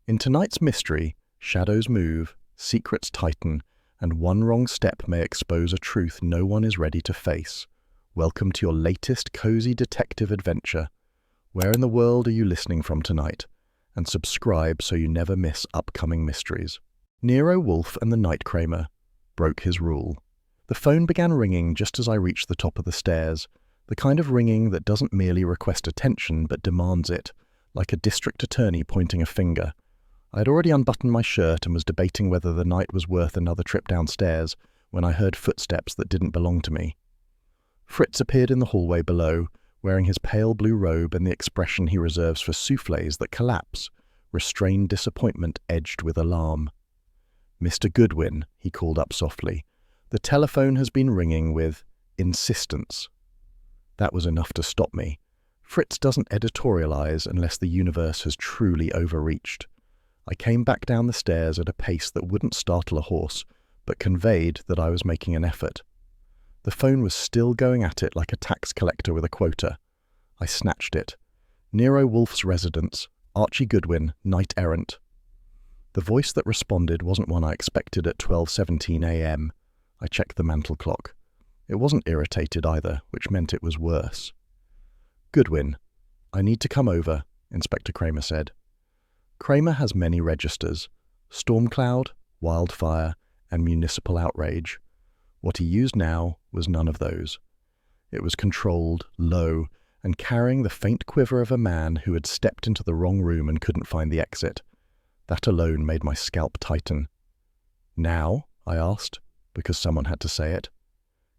In tonight's mystery, shadows move, secrets tighten, and one wrong step may expose a truth no one is ready to face. Welcome to your latest cozy detective adventure. Where in the world are you listening from tonight? And subscribe so you never miss upcoming mysteries. Nero Wolfe and the Night Cramer broke his rule. The phone began ringing just as I reached the top of the stairs, the kind of ringing that doesn't merely request attention but demands it, like a district attorney pointing a finger. I had already unbuttoned my shirt and was debating whether the night was worth another trip downstairs when I heard footsteps that didn't belong to me. Fritz appeared in the hallway below, wearing his pale blue robe and the expression he reserves for soufflés that collapse, restrained disappointment edged with alarm. "Mr. Goodwin," he called up softly, "the telephone has been ringing with insistence." That was enough to stop me. Fritz doesn't editorialize unless the universe has truly overreached. I came back down the stairs at a pace that wouldn't startle a horse, but conveyed that I was making an effort. The phone was still going at it like a tax collector with a quota. I snatched it. Nero Wolfe's residence, Archie Goodwin, knight errant. The voice that responded wasn't one I expected at 12:17 a.m. I checked the mantel clock. It wasn't irritated either, which meant it was worse. "Goodwin, I need to come over," Inspector Cramer said. Cramer has many registers: storm cloud, wildfire, and municipal outrage. What he used now was none of those. It was controlled, low, and carrying the faint quiver of a man who had stepped into the wrong room and couldn't find the exit. That alone made my scalp tighten. "Now?" I asked, because someone had to say it.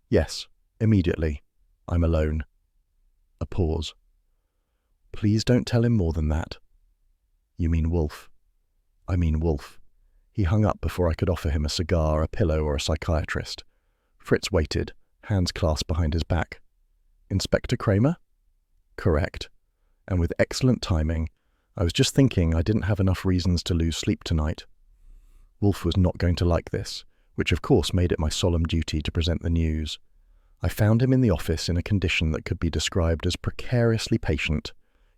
"Yes, immediately. I'm alone." A pause. "Please don't tell him more than that." "You mean Wolfe?" "I mean Wolfe." He hung up before I could offer him a cigar, a pillow, or a psychiatrist. Fritz waited, hands clasped behind his back. "Inspector Cramer?" "Correct. And with excellent timing. I was just thinking I didn't have enough reasons to lose sleep tonight." Wolfe was not going to like this, which of course made it my solemn duty to present the news. I found him in the office in a condition that could be described as precariously patient.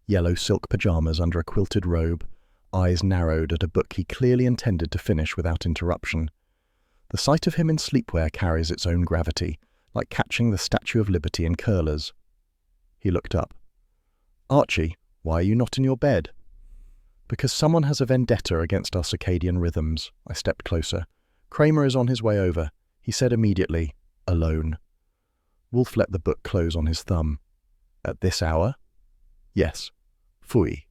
Yellow silk pajamas under a quilted robe, eyes narrowed at a book he clearly intended to finish without interruption. The sight of him in sleepwear carries its own gravity, like catching the Statue of Liberty in curlers. He looked up. "Archie, why are you not in your bed?" "Because someone has a vendetta against our circadian rhythms." I stepped closer. "Cramer is on his way over." He said immediately, "Alone." Wolfe let the book close on his thumb. "At this hour?" "Yes." "Phooey."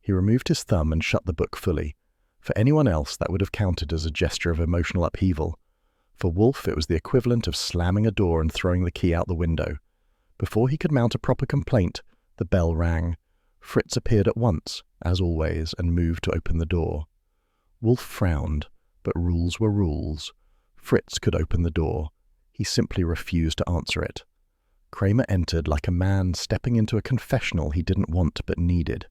He removed his thumb and shut the book fully. For anyone else, that would have counted as a gesture of emotional upheaval. For Wolfe, it was the equivalent of slamming a door and throwing the key out the window. Before he could mount a proper complaint, the bell rang. Fritz appeared at once, as always, and moved to open the door. Wolfe frowned, but rules were rules. Fritz could open the door. He simply refused to answer it. Cramer entered like a man stepping into a confessional he didn't want but needed.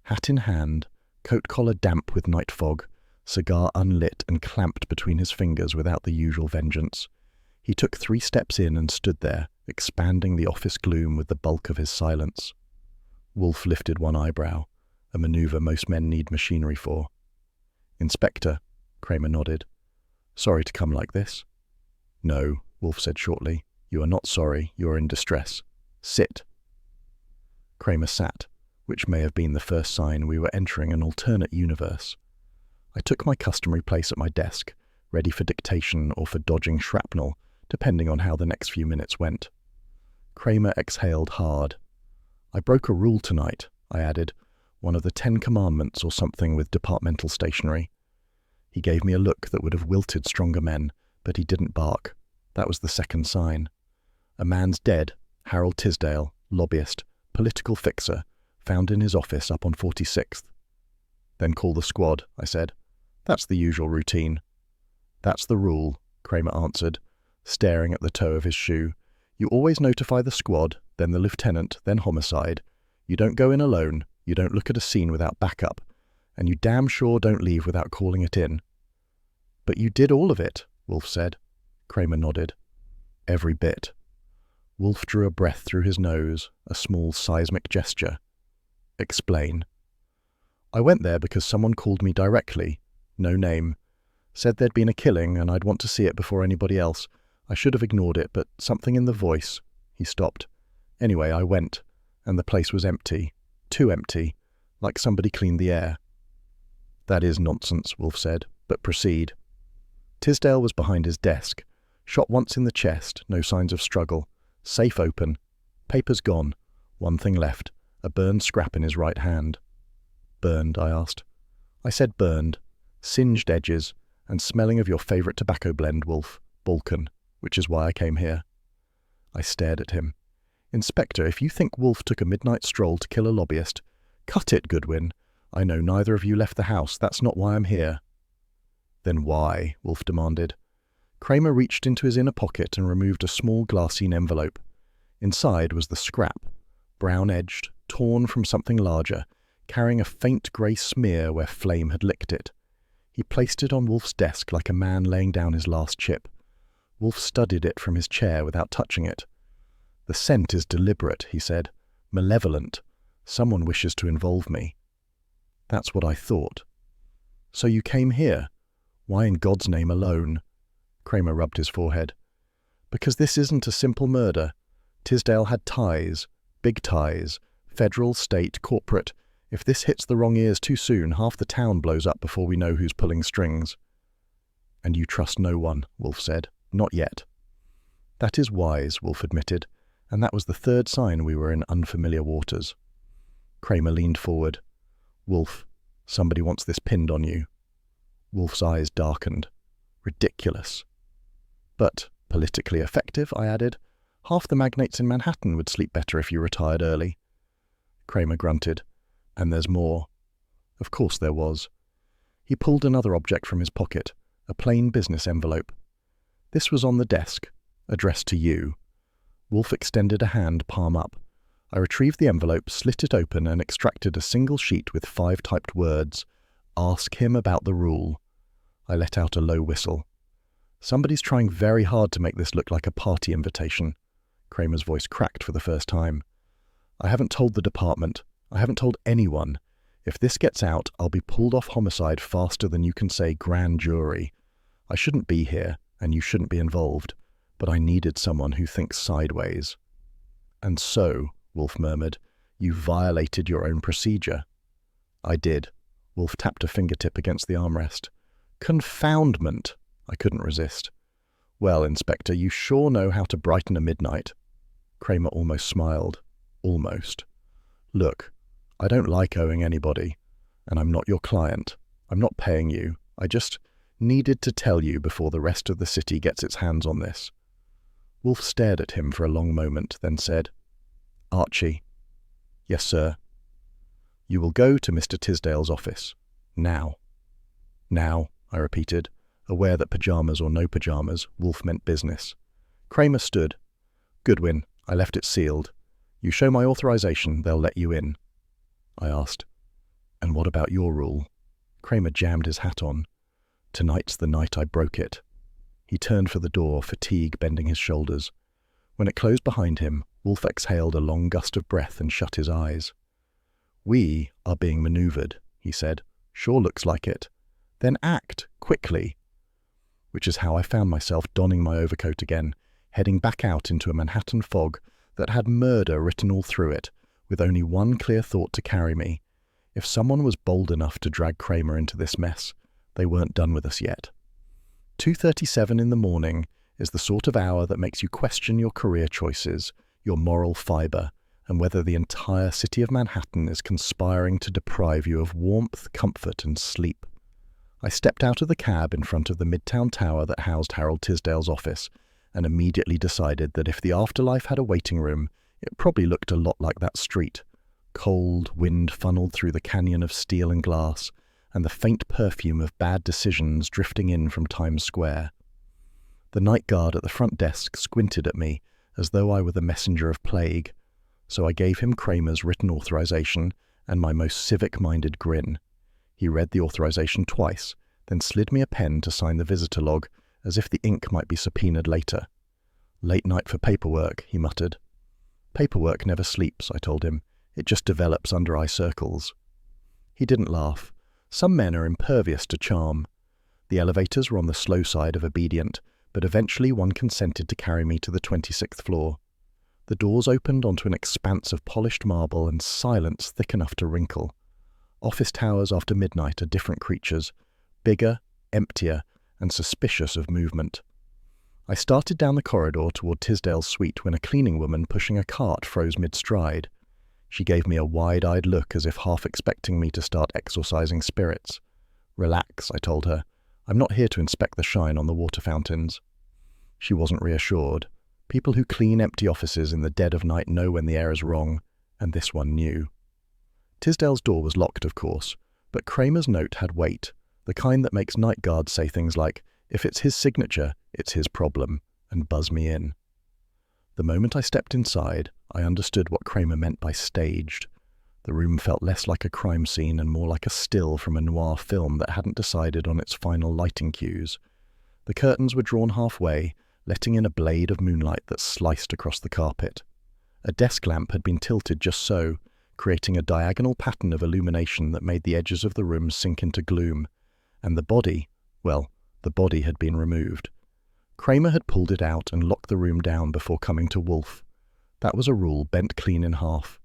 Hat in hand, coat collar damp with night fog, cigar unlit and clamped between his fingers without the usual vengeance. He took 3 steps in and stood there, expanding the office gloom with the bulk of his silence. Wolfe lifted one eyebrow, a maneuver most men need machinery for. "Inspector," Cramer nodded. "Sorry to come like this." "No," Wolfe said shortly. "You are not sorry, you are in distress. Sit." Cramer sat, which may have been the first sign we were entering an alternate universe. I took my customary place at my desk, ready for dictation or for dodging shrapnel, depending on how the next few minutes went. Cramer exhaled hard. "I broke a rule tonight," I added, "one of the 10 Commandments or something with departmental stationery." He gave me a look that would have wilted stronger men, but he didn't bark. That was the second sign. A man's dead, Harold Tisdale, lobbyist, political fixer, found in his office up on 46th. "Then call the squad," I said. "That's the usual routine." "That's the rule," Cramer answered, staring at the toe of his shoe. "You always notify the squad, then the lieutenant, then homicide. You don't go in alone, you don't look at a scene without backup, and you damn sure don't leave without calling it in." "But you did all of it," Wolfe said. Cramer nodded. "Every bit." Wolfe drew a breath through his nose, a small seismic gesture. "Explain." I went there because someone called me directly, no name. Said there'd been a killing and I'd want to see it before anybody else. I should have ignored it, but something in the voice. He stopped. Anyway, I went, and the place was empty. Too empty, like somebody cleaned the air. That is nonsense, Wolfe said, but proceed. Tisdale was behind his desk. Shot once in the chest, no signs of struggle. Safe open. Papers gone. One thing left, a burned scrap in his right hand. Burned, I asked. I said burned. Singed edges, and smelling of your favourite tobacco blend, Wolfe, Balkan, which is why I came here. I stared at him. Inspector, if you think Wolfe took a midnight stroll to kill a lobbyist, cut it, Goodwin. I know neither of you left the house. That's not why I'm here. Then why? Wolfe demanded. Cramer reached into his inner pocket and removed a small glassine envelope. Inside was the scrap, brown-edged, torn from something larger, carrying a faint grey smear where flame had licked it. He placed it on Wolfe's desk like a man laying down his last chip. Wolfe studied it from his chair without touching it. The scent is deliberate, he said. Malevolent. Someone wishes to involve me. That's what I thought. So you came here? Why in God's name alone? Cramer rubbed his forehead. Because this isn't a simple murder. Tisdale had ties, big ties, federal, state, corporate. If this hits the wrong ears too soon, half the town blows up before we know who's pulling strings. And you trust no one, Wolfe said. Not yet. That is wise, Wolfe admitted, and that was the third sign we were in unfamiliar waters. Cramer leaned forward. Wolfe, somebody wants this pinned on you. Wolfe's eyes darkened. Ridiculous. But politically effective, I added. Half the magnates in Manhattan would sleep better if you retired early. Cramer grunted. And there's more. Of course there was. He pulled another object from his pocket, a plain business envelope. This was on the desk, addressed to you. Wolfe extended a hand, palm up. I retrieved the envelope, slit it open, and extracted a single sheet with 5 typed words. Ask him about the rule. I let out a low whistle. Somebody's trying very hard to make this look like a party invitation. Cramer's voice cracked for the first time. I haven't told the department. I haven't told anyone. If this gets out, I'll be pulled off homicide faster than you can say grand jury. I shouldn't be here, and you shouldn't be involved, but I needed someone who thinks sideways. And so, Wolfe murmured, you violated your own procedure. I did. Wolfe tapped a fingertip against the armrest. Confoundment! I couldn't resist. Well, Inspector, you sure know how to brighten a midnight. Cramer almost smiled. Almost. Look, I don't like owing anybody, and I'm not your client. I'm not paying you. I just needed to tell you before the rest of the city gets its hands on this. Wolfe stared at him for a long moment, then said, Archie. Yes, sir. You will go to Mr. Tisdale's office. Now. Now, I repeated, aware that pyjamas or no pyjamas, Wolfe meant business. Cramer stood. Goodwin, I left it sealed. You show my authorization, they'll let you in. I asked, and what about your rule? Cramer jammed his hat on. Tonight's the night I broke it. He turned for the door, fatigue bending his shoulders. When it closed behind him, Wolfe exhaled a long gust of breath and shut his eyes. We are being manoeuvred, he said. Sure looks like it. Then act, quickly. Which is how I found myself donning my overcoat again, heading back out into a Manhattan fog that had murder written all through it, with only one clear thought to carry me. If someone was bold enough to drag Cramer into this mess, they weren't done with us yet. 2:37 in the morning is the sort of hour that makes you question your career choices, your moral fibre, and whether the entire city of Manhattan is conspiring to deprive you of warmth, comfort, and sleep. I stepped out of the cab in front of the Midtown Tower that housed Harold Tisdale's office, and immediately decided that if the afterlife had a waiting room, it probably looked a lot like that street. Cold wind funneled through the canyon of steel and glass, and the faint perfume of bad decisions drifting in from Times Square. The night guard at the front desk squinted at me as though I were the messenger of plague, so I gave him Cramer's written authorization and my most civic-minded grin. He read the authorization twice, then slid me a pen to sign the visitor log, as if the ink might be subpoenaed later. Late night for paperwork, he muttered. Paperwork never sleeps, I told him. It just develops under eye circles. He didn't laugh. Some men are impervious to charm. The elevators were on the slow side of obedient, but eventually one consented to carry me to the 26th floor. The doors opened onto an expanse of polished marble and silence thick enough to wrinkle. Office towers after midnight are different creatures, bigger, emptier, and suspicious of movement. I started down the corridor toward Tisdale's suite when a cleaning woman pushing a cart froze mid-stride. She gave me a wide-eyed look as if half expecting me to start exorcising spirits. "Relax," I told her. "I'm not here to inspect the shine on the water fountains." She wasn't reassured. People who clean empty offices in the dead of night know when the air is wrong, and this one knew. Tisdale's door was locked, of course, but Cramer's note had weight, the kind that makes night guards say things like, "If it's his signature, it's his problem," and buzz me in. The moment I stepped inside, I understood what Cramer meant by staged. The room felt less like a crime scene and more like a still from a noir film that hadn't decided on its final lighting cues. The curtains were drawn halfway, letting in a blade of moonlight that sliced across the carpet. A desk lamp had been tilted just so, creating a diagonal pattern of illumination that made the edges of the room sink into gloom. And the body had been removed. Cramer had pulled it out and locked the room down before coming to Wolfe. That was a rule bent clean in half.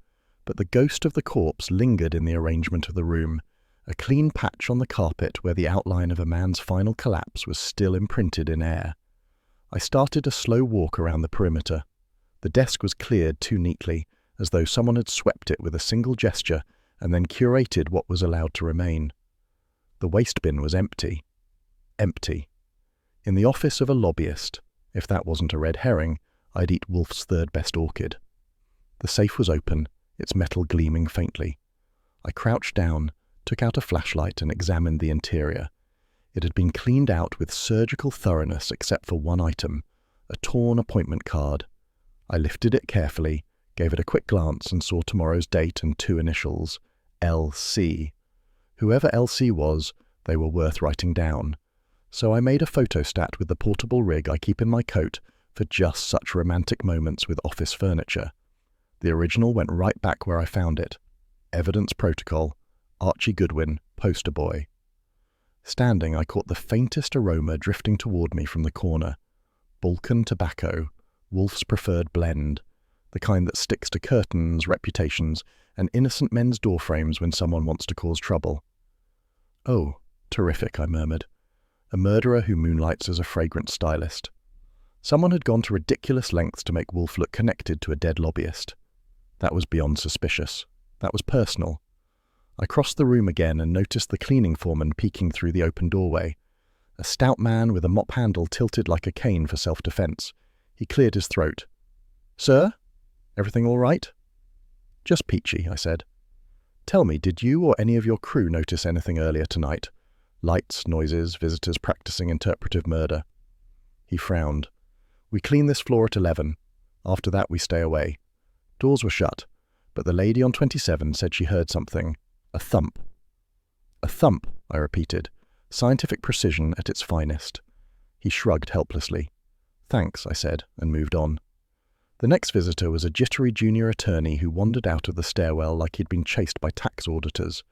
But the ghost of the corpse lingered in the arrangement of the room, a clean patch on the carpet where the outline of a man's final collapse was still imprinted in air. I started a slow walk around the perimeter. The desk was cleared too neatly, as though someone had swept it with a single gesture and then curated what was allowed to remain. The waste bin was empty. Empty. In the office of a lobbyist, if that wasn't a red herring, I'd eat Wolfe's third best orchid. The safe was open, its metal gleaming faintly. I crouched down, took out a flashlight and examined the interior. It had been cleaned out with surgical thoroughness except for one item, a torn appointment card. I lifted it carefully, gave it a quick glance and saw tomorrow's date and two initials, LC. Whoever LC was, they were worth writing down. So I made a photostat with the portable rig I keep in my coat for just such romantic moments with office furniture. The original went right back where I found it. Evidence Protocol, Archie Goodwin, poster boy. Standing, I caught the faintest aroma drifting toward me from the corner. Balkan tobacco, Wolfe's preferred blend, the kind that sticks to curtains, reputations, and innocent men's doorframes when someone wants to cause trouble. "Oh, terrific," I murmured. A murderer who moonlights as a fragrance stylist. Someone had gone to ridiculous lengths to make Wolfe look connected to a dead lobbyist. That was beyond suspicious. That was personal. I crossed the room again and noticed the cleaning foreman peeking through the open doorway. A stout man with a mop handle tilted like a cane for self-defense. He cleared his throat. "Sir? Everything all right?" "Just peachy," I said. "Tell me, did you or any of your crew notice anything earlier tonight? Lights, noises, visitors practicing interpretive murder?" He frowned. "We clean this floor at 11. After that we stay away. Doors were shut, but the lady on 27 said she heard something. A thump." "A thump," I repeated. Scientific precision at its finest. He shrugged helplessly. "Thanks," I said, and moved on. The next visitor was a jittery junior attorney who wandered out of the stairwell like he'd been chased by tax auditors.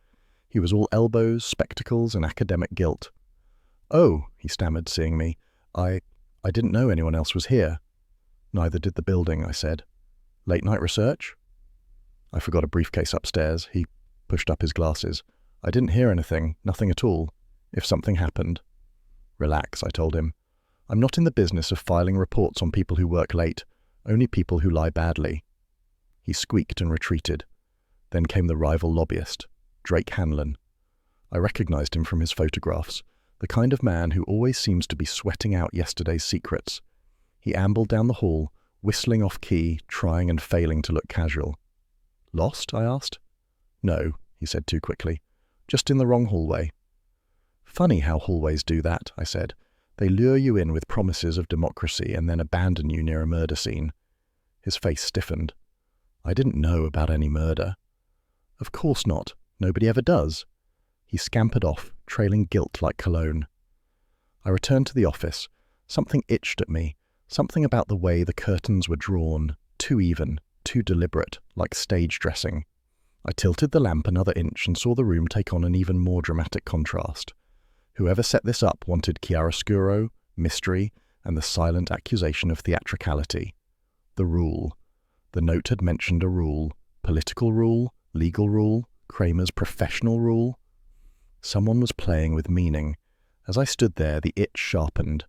He was all elbows, spectacles, and academic gilt. "Oh," he stammered, seeing me. I didn't know anyone else was here." "Neither did the building," I said. "Late-night research?" "I forgot a briefcase upstairs." He pushed up his glasses. "I didn't hear anything, nothing at all. If something happened." "Relax," I told him. "I'm not in the business of filing reports on people who work late, only people who lie badly." He squeaked and retreated. Then came the rival lobbyist, Drake Hanlon. I recognized him from his photographs, the kind of man who always seems to be sweating out yesterday's secrets. He ambled down the hall, whistling off-key, trying and failing to look casual. "Lost?" I asked. "No," he said too quickly. "Just in the wrong hallway." "Funny how hallways do that," I said. "They lure you in with promises of democracy and then abandon you near a murder scene." His face stiffened. "I didn't know about any murder." "Of course not. Nobody ever does." He scampered off, trailing guilt like cologne. I returned to the office. Something itched at me, something about the way the curtains were drawn, too even, too deliberate, like stage dressing. I tilted the lamp another inch and saw the room take on an even more dramatic contrast. Whoever set this up wanted chiaroscuro, mystery, and the silent accusation of theatricality. The rule. The note had mentioned a rule. Political rule, legal rule, Cramer's professional rule. Someone was playing with meaning. As I stood there, the itch sharpened.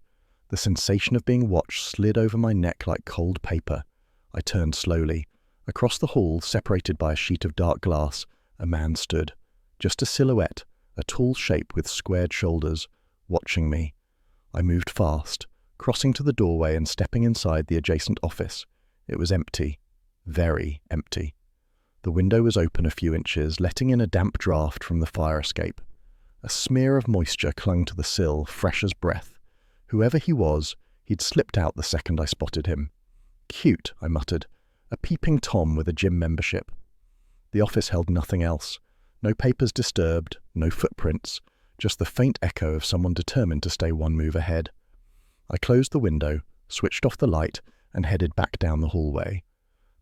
The sensation of being watched slid over my neck like cold paper. I turned slowly. Across the hall, separated by a sheet of dark glass, a man stood. Just a silhouette, a tall shape with squared shoulders, watching me. I moved fast, crossing to the doorway and stepping inside the adjacent office. It was empty. Very empty. The window was open a few inches, letting in a damp draught from the fire escape. A smear of moisture clung to the sill, fresh as breath. Whoever he was, he'd slipped out the second I spotted him. Cute, I muttered. A peeping Tom with a gym membership. The office held nothing else. No papers disturbed, no footprints, just the faint echo of someone determined to stay one move ahead. I closed the window, switched off the light, and headed back down the hallway.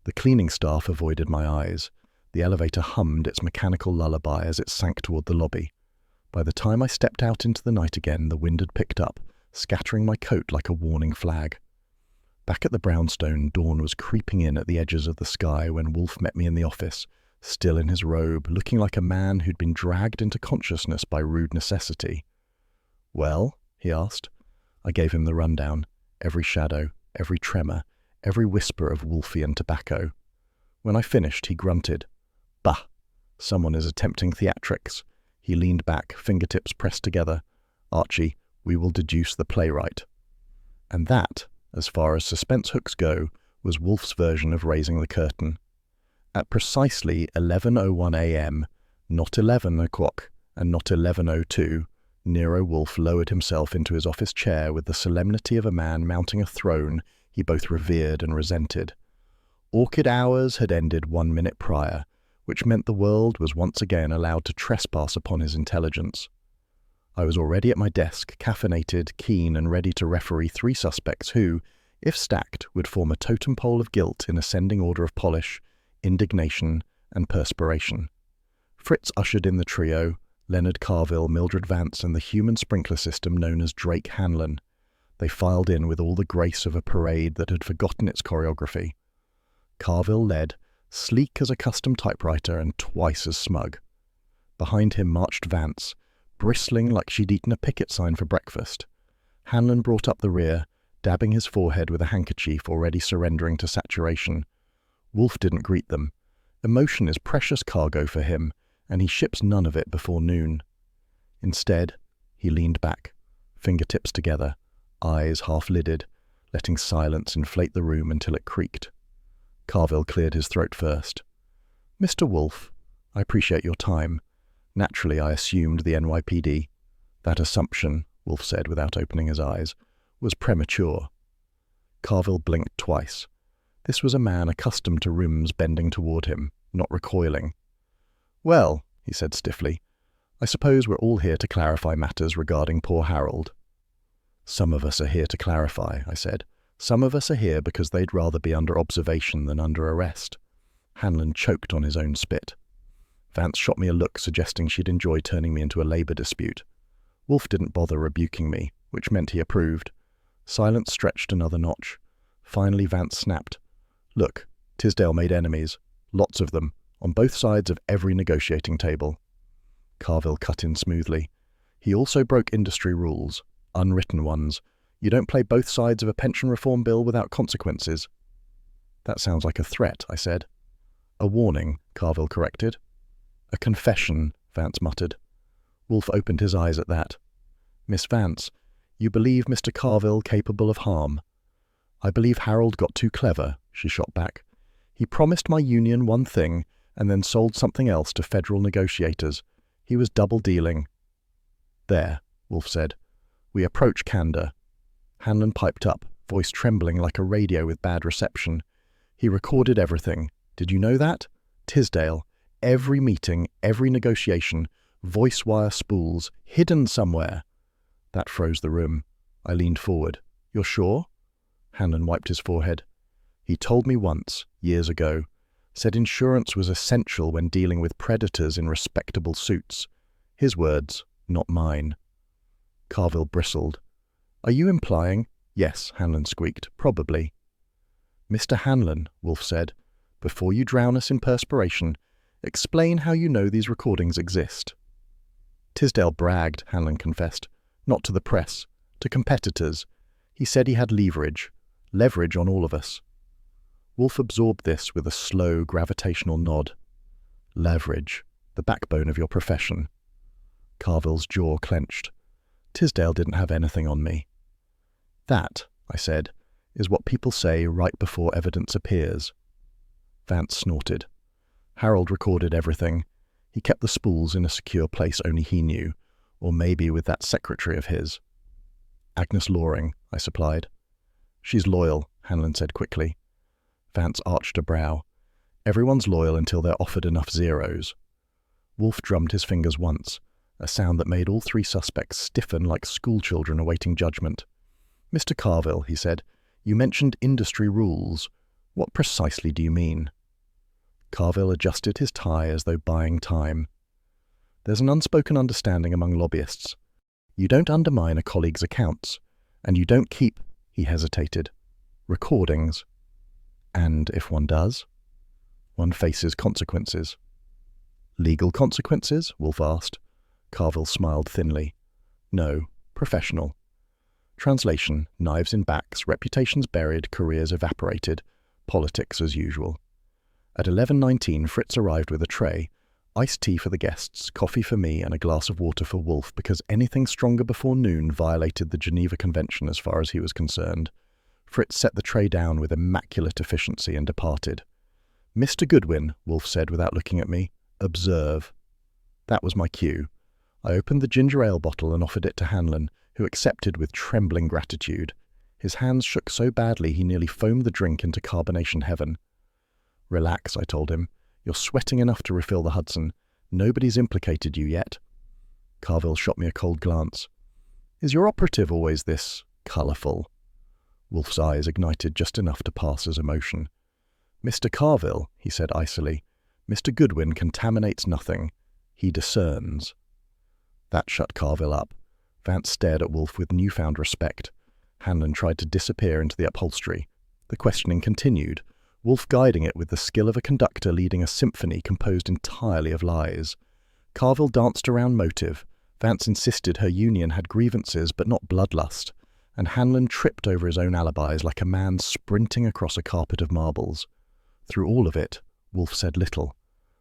The cleaning staff avoided my eyes. The elevator hummed its mechanical lullaby as it sank toward the lobby. By the time I stepped out into the night again, the wind had picked up, scattering my coat like a warning flag. Back at the brownstone, dawn was creeping in at the edges of the sky when Wolfe met me in the office, still in his robe, looking like a man who'd been dragged into consciousness by rude necessity. "Well?" he asked. I gave him the rundown, every shadow, every tremor, every whisper of Wolfian tobacco. When I finished, he grunted. "Bah! Someone is attempting theatrics." He leaned back, fingertips pressed together. "Archie, we will deduce the playwright." And that, as far as suspense hooks go, was Wolfe's version of raising the curtain. At precisely 11:01 a.m., not 11 o'clock and not 11:02, Nero Wolfe lowered himself into his office chair with the solemnity of a man mounting a throne he both revered and resented. Orchid hours had ended 1 minute prior, which meant the world was once again allowed to trespass upon his intelligence. I was already at my desk, caffeinated, keen, and ready to referee 3 suspects who, if stacked, would form a totem pole of guilt in ascending order of polish, indignation, and perspiration. Fritz ushered in the trio, Leonard Carville, Mildred Vance, and the human sprinkler system known as Drake Hanlon. They filed in with all the grace of a parade that had forgotten its choreography. Carville led, sleek as a custom typewriter and twice as smug. Behind him marched Vance, bristling like she'd eaten a picket sign for breakfast. Hanlon brought up the rear, dabbing his forehead with a handkerchief already surrendering to saturation. Wolfe didn't greet them. Emotion is precious cargo for him, and he ships none of it before noon. Instead, he leaned back, fingertips together, eyes half-lidded, letting silence inflate the room until it creaked. Carville cleared his throat first. "Mr. Wolfe, I appreciate your time. Naturally, I assumed the NYPD. That assumption," Wolfe said without opening his eyes, "was premature." Carville blinked twice. This was a man accustomed to rooms bending toward him, not recoiling. "Well," he said stiffly, "I suppose we're all here to clarify matters regarding poor Harold." "Some of us are here to clarify," I said. "Some of us are here because they'd rather be under observation than under arrest." Hanlon choked on his own spit. Vance shot me a look suggesting she'd enjoy turning me into a labour dispute. Wolfe didn't bother rebuking me, which meant he approved. Silence stretched another notch. Finally Vance snapped. "Look, Tisdale made enemies. Lots of them, on both sides of every negotiating table." Carville cut in smoothly. "He also broke industry rules, unwritten ones. You don't play both sides of a pension reform bill without consequences." "That sounds like a threat," I said. "A warning," Carville corrected. "A confession," Vance muttered. Wolfe opened his eyes at that. "Miss Vance, you believe Mr. Carville capable of harm?" "I believe Harold got too clever," she shot back. "He promised my union one thing and then sold something else to federal negotiators. He was double-dealing." "There," Wolfe said. "We approach candor." Hanlon piped up, voice trembling like a radio with bad reception. "He recorded everything. Did you know that? Tisdale. Every meeting, every negotiation, voice wire spools, hidden somewhere." That froze the room. I leaned forward. "You're sure?" Hanlon wiped his forehead. "He told me once, years ago. said insurance was essential when dealing with predators in respectable suits. His words, not mine. Carville bristled. Are you implying? Yes, Hanlon squeaked. Probably. Mr. Hanlon, Wolfe said, before you drown us in perspiration, explain how you know these recordings exist. Tisdale bragged, Hanlon confessed. Not to the press, to competitors. He said he had leverage on all of us. Wolfe absorbed this with a slow, gravitational nod. Leverage, the backbone of your profession. Carville's jaw clenched. Tisdale didn't have anything on me. That, I said, is what people say right before evidence appears. Vance snorted. Harold recorded everything. He kept the spools in a secure place only he knew, or maybe with that secretary of his. Agnes Loring, I supplied. She's loyal, Hanlon said quickly. Vance arched a brow. Everyone's loyal until they're offered enough zeros. Wolfe drummed his fingers once, a sound that made all three suspects stiffen like schoolchildren awaiting judgment. Mr. Carville, he said, you mentioned industry rules. What precisely do you mean? Carville adjusted his tie as though buying time. There's an unspoken understanding among lobbyists. You don't undermine a colleague's accounts, and you don't keep, he hesitated, recordings. And if one does, one faces consequences. Legal consequences? Wolfe asked. Carville smiled thinly. No, professional. Translation, knives in backs, reputations buried, careers evaporated, politics as usual. At 11:19, Fritz arrived with a tray, iced tea for the guests, coffee for me, and a glass of water for Wolfe because anything stronger before noon violated the Geneva Convention as far as he was concerned. Fritz set the tray down with immaculate efficiency and departed. Mr. Goodwin, Wolfe said without looking at me, observe. That was my cue. I opened the ginger ale bottle and offered it to Hanlon, who accepted with trembling gratitude. His hands shook so badly he nearly foamed the drink into carbonation heaven. Relax, I told him. You're sweating enough to refill the Hudson. Nobody's implicated you yet. Carville shot me a cold glance. Is your operative always this colourful? Wolfe's eyes ignited just enough to pass as emotion. Mr. Carville, he said icily, Mr. Goodwin contaminates nothing. He discerns. That shut Carville up. Vance stared at Wolfe with newfound respect. Hanlon tried to disappear into the upholstery. The questioning continued, Wolfe guiding it with the skill of a conductor leading a symphony composed entirely of lies. Carville danced around motive. Vance insisted her union had grievances but not bloodlust, and Hanlon tripped over his own alibis like a man sprinting across a carpet of marbles. Through all of it, Wolfe said little.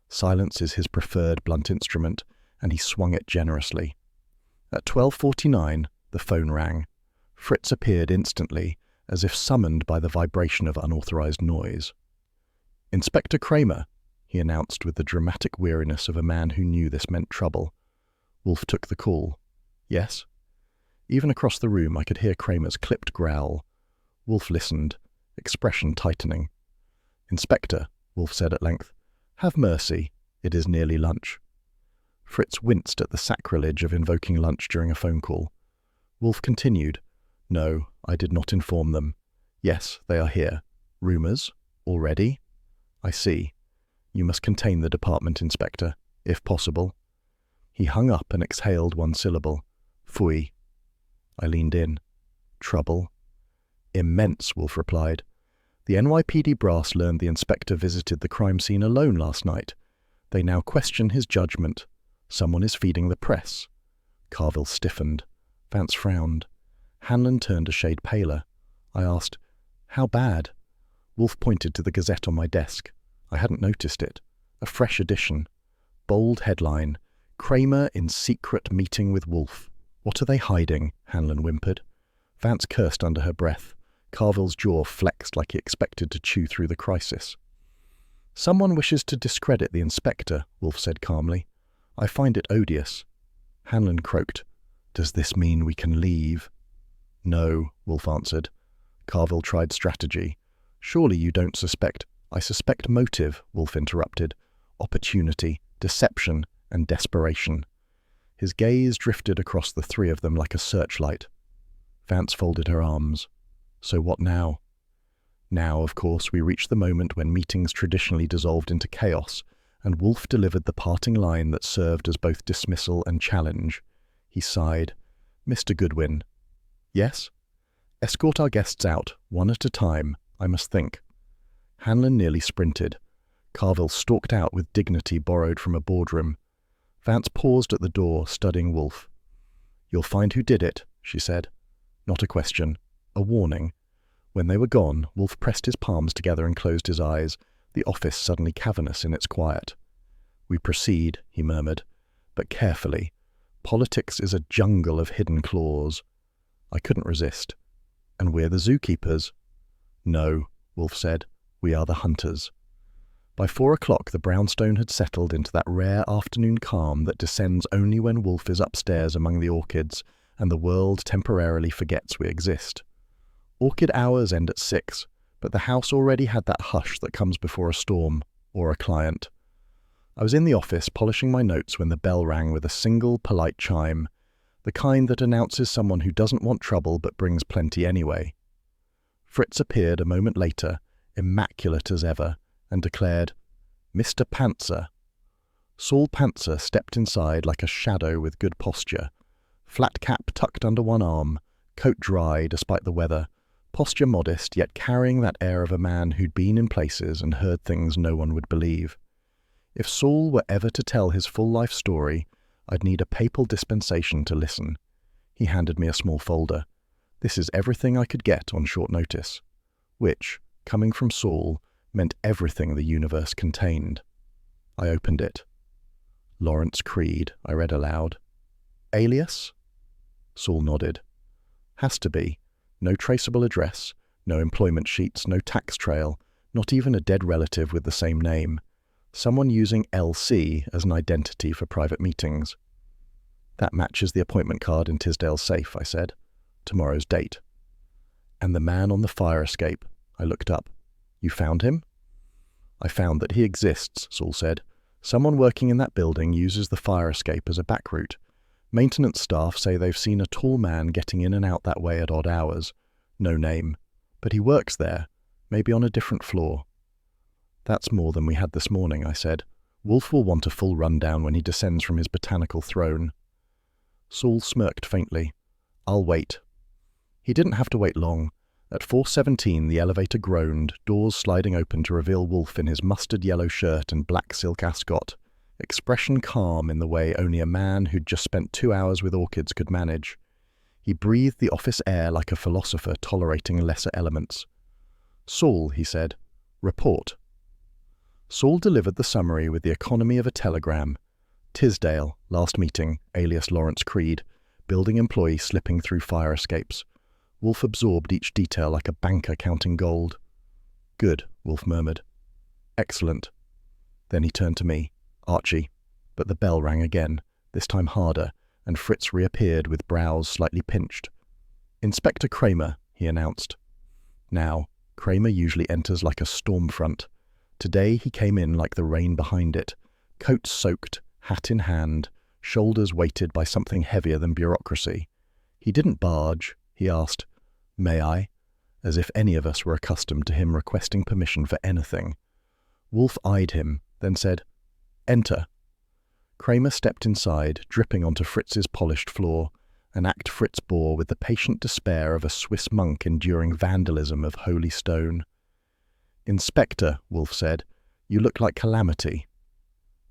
Silence is his preferred blunt instrument, and he swung it generously. At 12:49, the phone rang. Fritz appeared instantly, as if summoned by the vibration of unauthorized noise. Inspector Cramer, he announced with the dramatic weariness of a man who knew this meant trouble. Wolfe took the call. Yes? Even across the room I could hear Cramer's clipped growl. Wolfe listened, expression tightening. Inspector, Wolfe said at length, have mercy. It is nearly lunch. Fritz winced at the sacrilege of invoking lunch during a phone call. Wolfe continued. No, I did not inform them. Yes, they are here. Rumours? Already? I see. You must contain the department, Inspector, if possible. He hung up and exhaled one syllable. Phooey. I leaned in. Trouble? Immense, Wolfe replied. The NYPD brass learned the inspector visited the crime scene alone last night. They now question his judgment. Someone is feeding the press. Carville stiffened. Vance frowned. Hanlon turned a shade paler. I asked, how bad? Wolfe pointed to the Gazette on my desk. I hadn't noticed it. A fresh edition. Bold headline. Cramer in secret meeting with Wolfe. What are they hiding? Hanlon whimpered. Vance cursed under her breath. Carville's jaw flexed like he expected to chew through the crisis. Someone wishes to discredit the inspector, Wolfe said calmly. I find it odious. Hanlon croaked. Does this mean we can leave? No, Wolfe answered. Carville tried strategy. Surely you don't suspect. I suspect motive, Wolfe interrupted. Opportunity, deception, and desperation. His gaze drifted across the three of them like a searchlight. Vance folded her arms. So what now? Now, of course, we reached the moment when meetings traditionally dissolved into chaos, and Wolfe delivered the parting line that served as both dismissal and challenge. He sighed. "Mr. Goodwin." "Yes?" "Escort our guests out, one at a time. I must think." Hanlon nearly sprinted. Carville stalked out with dignity borrowed from a boardroom. Vance paused at the door, studying Wolfe. "You'll find who did it," she said. Not a question, a warning. When they were gone, Wolfe pressed his palms together and closed his eyes, the office suddenly cavernous in its quiet. "We proceed," he murmured, "but carefully. Politics is a jungle of hidden claws." I couldn't resist. "And we're the zookeepers." "No," Wolfe said, "we are the hunters." By 4 o'clock the brownstone had settled into that rare afternoon calm that descends only when Wolfe is upstairs among the orchids and the world temporarily forgets we exist. Orchid hours end at 6, but the house already had that hush that comes before a storm, or a client. I was in the office polishing my notes when the bell rang with a single polite chime, the kind that announces someone who doesn't want trouble but brings plenty anyway. Fritz appeared a moment later, immaculate as ever, and declared, "Mr. Pantzer." Saul Pantzer stepped inside like a shadow with good posture, flat cap tucked under one arm, coat dry despite the weather, posture modest yet carrying that air of a man who'd been in places and heard things no one would believe. If Saul were ever to tell his full life story, I'd need a papal dispensation to listen. He handed me a small folder. This is everything I could get on short notice, which, coming from Saul, meant everything the universe contained. I opened it. "Lawrence Creed," I read aloud. "Alias?" Saul nodded. "Has to be. No traceable address, no employment sheets, no tax trail, not even a dead relative with the same name. Someone using LC as an identity for private meetings." "That matches the appointment card in Tisdale's safe," I said. "Tomorrow's date." "And the man on the fire escape," I looked up. "You found him?" "I found that he exists," Saul said. "Someone working in that building uses the fire escape as a back route. Maintenance staff say they've seen a tall man getting in and out that way at odd hours. No name. But he works there, maybe on a different floor." "That's more than we had this morning," I said. "Wolfe will want a full rundown when he descends from his botanical throne." Saul smirked faintly. "I'll wait." He didn't have to wait long. At 4:17 the elevator groaned, doors sliding open to reveal Wolfe in his mustard-yellow shirt and black silk ascot, expression calm in the way only a man who'd just spent 2 hours with orchids could manage. He breathed the office air like a philosopher tolerating lesser elements. "Saul," he said, "report." Saul delivered the summary with the economy of a telegram. Tisdale, last meeting, alias Lawrence Creed, building employee slipping through fire escapes. Wolfe absorbed each detail like a banker counting gold. "Good," Wolfe murmured. "Excellent." Then he turned to me. "Archie." But the bell rang again, this time harder, and Fritz reappeared with brows slightly pinched. "Inspector Cramer," he announced. Now, Cramer usually enters like a storm front. Today he came in like the rain behind it, coat soaked, hat in hand, shoulders weighted by something heavier than bureaucracy. He didn't barge. He asked, "May I?" as if any of us were accustomed to him requesting permission for anything. Wolfe eyed him, then said, "Enter." Cramer stepped inside, dripping onto Fritz's polished floor, an act Fritz bore with the patient despair of a Swiss monk enduring vandalism of holy stone. "Inspector," Wolfe said, "you look like calamity."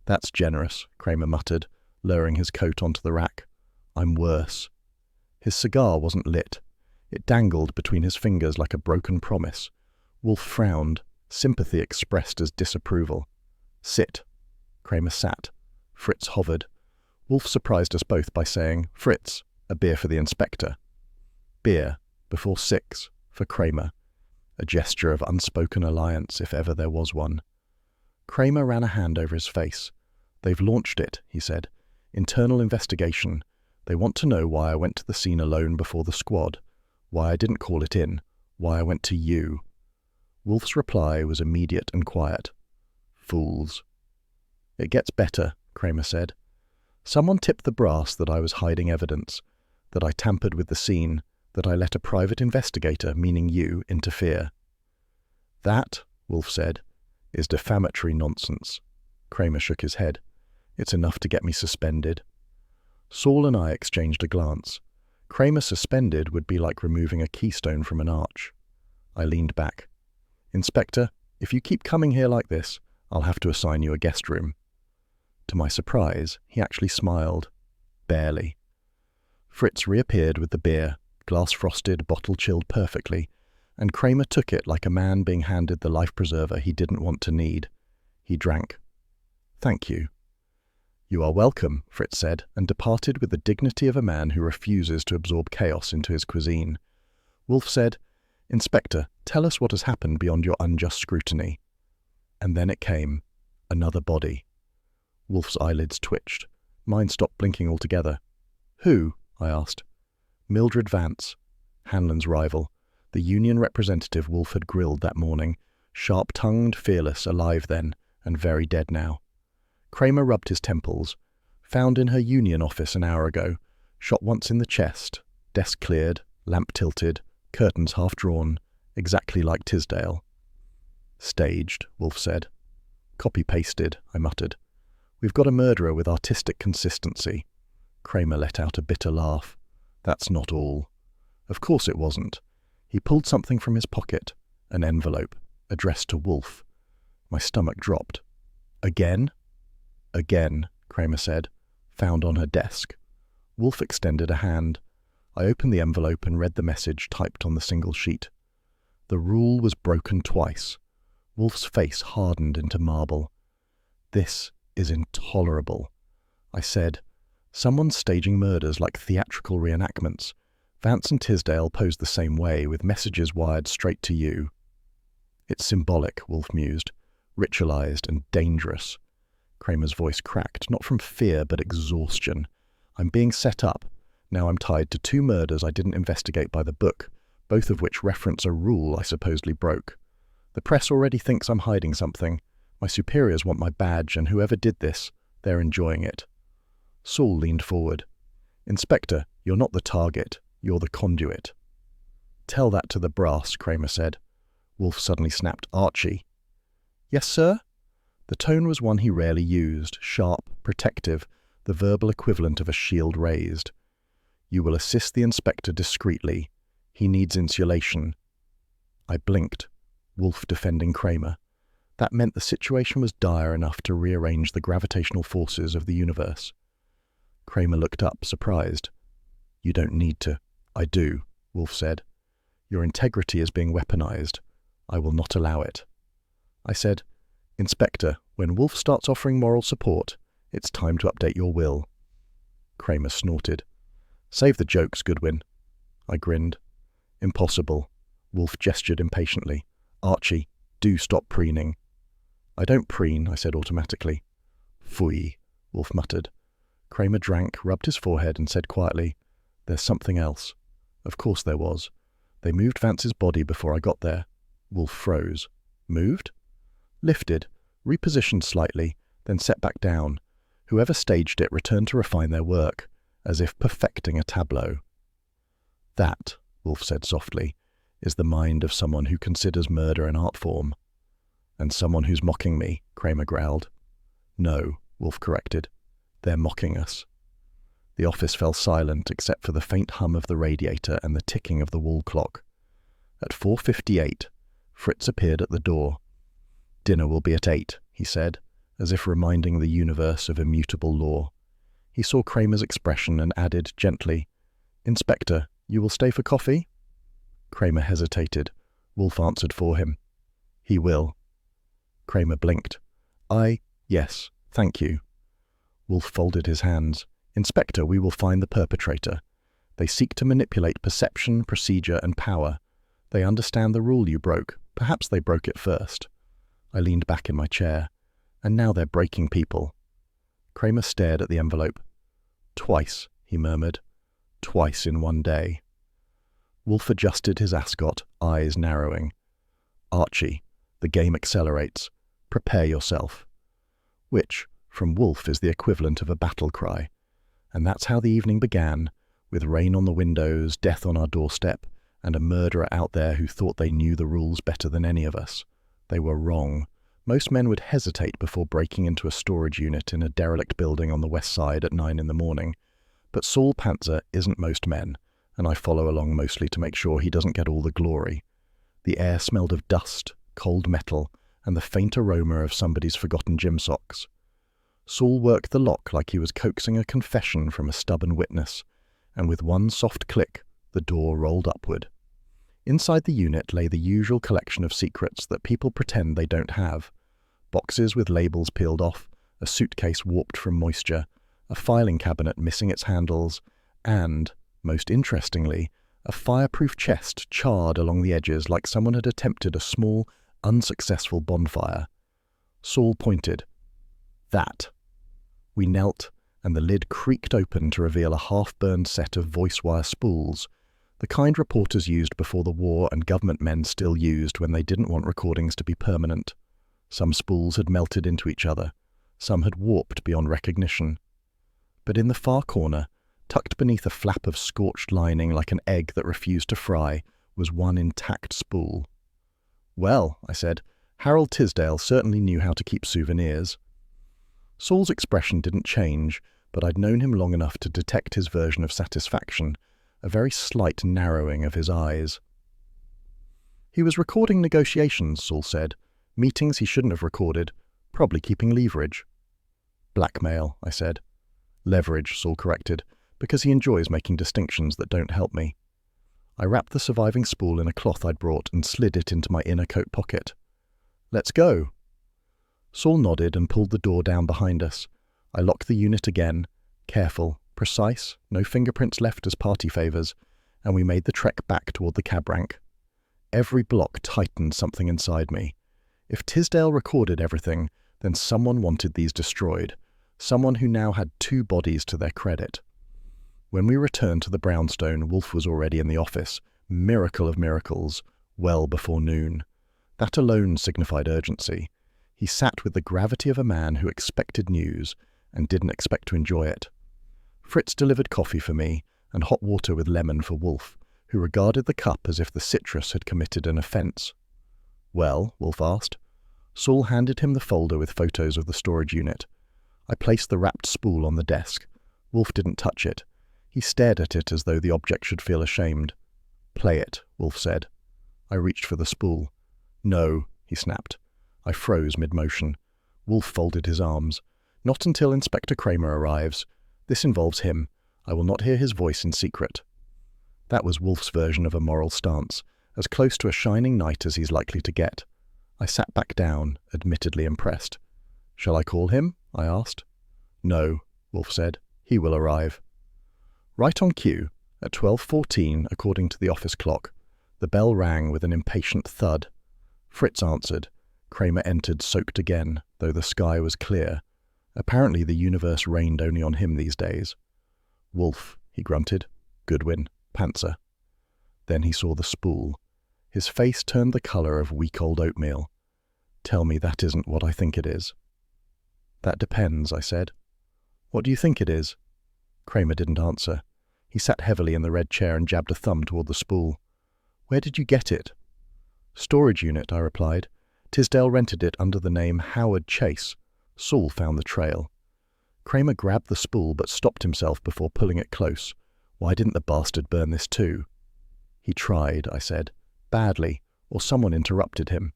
"That's generous," Cramer muttered, lowering his coat onto the rack. "I'm worse." His cigar wasn't lit. It dangled between his fingers like a broken promise. Wolfe frowned, sympathy expressed as disapproval. "Sit." Cramer sat. Fritz hovered. Wolfe surprised us both by saying, "Fritz, a beer for the inspector." Beer, before 6, for Cramer. A gesture of unspoken alliance, if ever there was one. Cramer ran a hand over his face. "They've launched it," he said. "Internal investigation. They want to know why I went to the scene alone before the squad, why I didn't call it in, why I went to you." Wolfe's reply was immediate and quiet. "Fools." "It gets better," Cramer said. "Someone tipped the brass that I was hiding evidence, that I tampered with the scene, that I let a private investigator, meaning you, interfere." That, Wolfe said, is defamatory nonsense. Cramer shook his head. It's enough to get me suspended. Saul and I exchanged a glance. Cramer suspended would be like removing a keystone from an arch. I leaned back. Inspector, if you keep coming here like this, I'll have to assign you a guest room. To my surprise, he actually smiled. Barely. Fritz reappeared with the beer, glass frosted, bottle chilled perfectly, and Cramer took it like a man being handed the life preserver he didn't want to need. He drank. Thank you. You are welcome, Fritz said, and departed with the dignity of a man who refuses to absorb chaos into his cuisine. Wolfe said, Inspector, tell us what has happened beyond your unjust scrutiny. And then it came. Another body. Wolfe's eyelids twitched. Mine stopped blinking altogether. Who? I asked. Mildred Vance, Hanlon's rival, the union representative Wolfe had grilled that morning, sharp-tongued, fearless, alive then, and very dead now. Cramer rubbed his temples. Found in her union office an hour ago. Shot once in the chest. Desk cleared, lamp tilted, curtains half drawn, exactly like Tisdale. Staged, Wolfe said. Copy-pasted, I muttered. We've got a murderer with artistic consistency. Cramer let out a bitter laugh. That's not all. Of course it wasn't. He pulled something from his pocket, an envelope, addressed to Wolfe. My stomach dropped. Again? Again, Cramer said, found on her desk. Wolfe extended a hand. I opened the envelope and read the message typed on the single sheet. The rule was broken twice. Wolfe's face hardened into marble. This is intolerable. I said, someone's staging murders like theatrical reenactments. Vance and Tisdale posed the same way, with messages wired straight to you. It's symbolic, Wolfe mused, ritualized and dangerous. Cramer's voice cracked, not from fear but exhaustion. I'm being set up. Now I'm tied to 2 murders I didn't investigate by the book, both of which reference a rule I supposedly broke. The press already thinks I'm hiding something. My superiors want my badge, and whoever did this, they're enjoying it. Saul leaned forward. Inspector, you're not the target. You're the conduit. Tell that to the brass, Cramer said. Wolfe suddenly snapped, Archie. Yes, sir? The tone was one he rarely used, sharp, protective, the verbal equivalent of a shield raised. You will assist the inspector discreetly. He needs insulation. I blinked. Wolfe defending Cramer. That meant the situation was dire enough to rearrange the gravitational forces of the universe. Cramer looked up, surprised. You don't need to. I do, Wolfe said. Your integrity is being weaponized. I will not allow it. I said, Inspector, when Wolfe starts offering moral support, it's time to update your will. Cramer snorted. Save the jokes, Goodwin. I grinned. Impossible. Wolfe gestured impatiently. Archie, do stop preening. I don't preen, I said automatically. Phooey, Wolfe muttered. Cramer drank, rubbed his forehead, and said quietly, There's something else. Of course there was. They moved Vance's body before I got there. Wolfe froze. Moved? Lifted, repositioned slightly, then set back down. Whoever staged it returned to refine their work, as if perfecting a tableau. That, Wolfe said softly, is the mind of someone who considers murder an art form. And someone who's mocking me, Cramer growled. No, Wolfe corrected. They're mocking us. The office fell silent except for the faint hum of the radiator and the ticking of the wall clock. At 4:58, Fritz appeared at the door. Dinner will be at 8, he said, as if reminding the universe of immutable law. He saw Cramer's expression and added gently, Inspector, you will stay for coffee? Cramer hesitated. Wolfe answered for him. He will. Cramer blinked. Yes, thank you. Wolfe folded his hands. Inspector, we will find the perpetrator. They seek to manipulate perception, procedure, and power. They understand the rule you broke. Perhaps they broke it first. I leaned back in my chair. And now they're breaking people. Cramer stared at the envelope. Twice, he murmured. Twice in one day. Wolfe adjusted his ascot, eyes narrowing. Archie, the game accelerates. Prepare yourself. Which, from Wolfe, is the equivalent of a battle cry. And that's how the evening began, with rain on the windows, death on our doorstep, and a murderer out there who thought they knew the rules better than any of us. They were wrong. Most men would hesitate before breaking into a storage unit in a derelict building on the west side at 9 in the morning. But Saul Panzer isn't most men, and I follow along mostly to make sure he doesn't get all the glory. The air smelled of dust, cold metal, and the faint aroma of somebody's forgotten gym socks. Saul worked the lock like he was coaxing a confession from a stubborn witness, and with one soft click, the door rolled upward. Inside the unit lay the usual collection of secrets that people pretend they don't have. Boxes with labels peeled off, a suitcase warped from moisture, a filing cabinet missing its handles, and, most interestingly, a fireproof chest charred along the edges like someone had attempted a small, unsuccessful bonfire. Saul pointed. That. We knelt, and the lid creaked open to reveal a half-burned set of voice wire spools, the kind reporters used before the war and government men still used when they didn't want recordings to be permanent. Some spools had melted into each other, some had warped beyond recognition. But in the far corner, tucked beneath a flap of scorched lining like an egg that refused to fry, was one intact spool. "Well," I said, "Harold Tisdale certainly knew how to keep souvenirs." Saul's expression didn't change, but I'd known him long enough to detect his version of satisfaction, a very slight narrowing of his eyes. "He was recording negotiations," Saul said. "Meetings he shouldn't have recorded, probably keeping leverage." "Blackmail," I said. "Leverage," Saul corrected, "because he enjoys making distinctions that don't help me." I wrapped the surviving spool in a cloth I'd brought and slid it into my inner coat pocket. "Let's go." Saul nodded and pulled the door down behind us. I locked the unit again, careful, precise, no fingerprints left as party favours, and we made the trek back toward the cab rank. Every block tightened something inside me. If Tisdale recorded everything, then someone wanted these destroyed, someone who now had 2 bodies to their credit. When we returned to the brownstone, Wolfe was already in the office, miracle of miracles, well before noon. That alone signified urgency. He sat with the gravity of a man who expected news and didn't expect to enjoy it. Fritz delivered coffee for me and hot water with lemon for Wolfe, who regarded the cup as if the citrus had committed an offence. "Well?" Wolfe asked. Saul handed him the folder with photos of the storage unit. I placed the wrapped spool on the desk. Wolfe didn't touch it. He stared at it as though the object should feel ashamed. "Play it," Wolfe said. I reached for the spool. "No," he snapped. I froze mid-motion. Wolfe folded his arms. "Not until Inspector Cramer arrives. This involves him. I will not hear his voice in secret." That was Wolfe's version of a moral stance, as close to a shining knight as he's likely to get. I sat back down, admittedly impressed. "Shall I call him?" I asked. "No," Wolfe said. "He will arrive." Right on cue, at 12:14 according to the office clock, the bell rang with an impatient thud. Fritz answered. Cramer entered soaked again, though the sky was clear. Apparently the universe rained only on him these days. "Wolfe," he grunted. "Goodwin. Panzer." Then he saw the spool. His face turned the colour of week-old oatmeal. "Tell me that isn't what I think it is." "That depends," I said. "What do you think it is?" Cramer didn't answer. He sat heavily in the red chair and jabbed a thumb toward the spool. "Where did you get it?" "Storage unit," I replied. "Tisdale rented it under the name Howard Chase. Saul found the trail." Cramer grabbed the spool but stopped himself before pulling it close. Why didn't the bastard burn this too? "He tried," I said. "Badly, or someone interrupted him."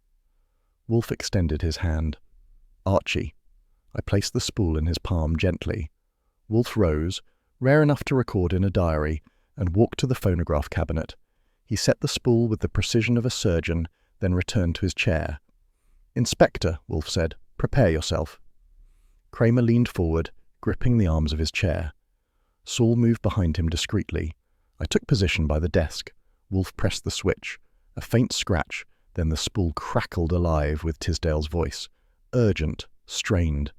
Wolfe extended his hand. "Archie." I placed the spool in his palm gently. Wolfe rose, rare enough to record in a diary, and walked to the phonograph cabinet. He set the spool with the precision of a surgeon, then returned to his chair. "Inspector," Wolfe said, "prepare yourself." Cramer leaned forward, gripping the arms of his chair. Saul moved behind him discreetly. I took position by the desk. Wolfe pressed the switch. A faint scratch, then the spool crackled alive with Tisdale's voice. Urgent, strained.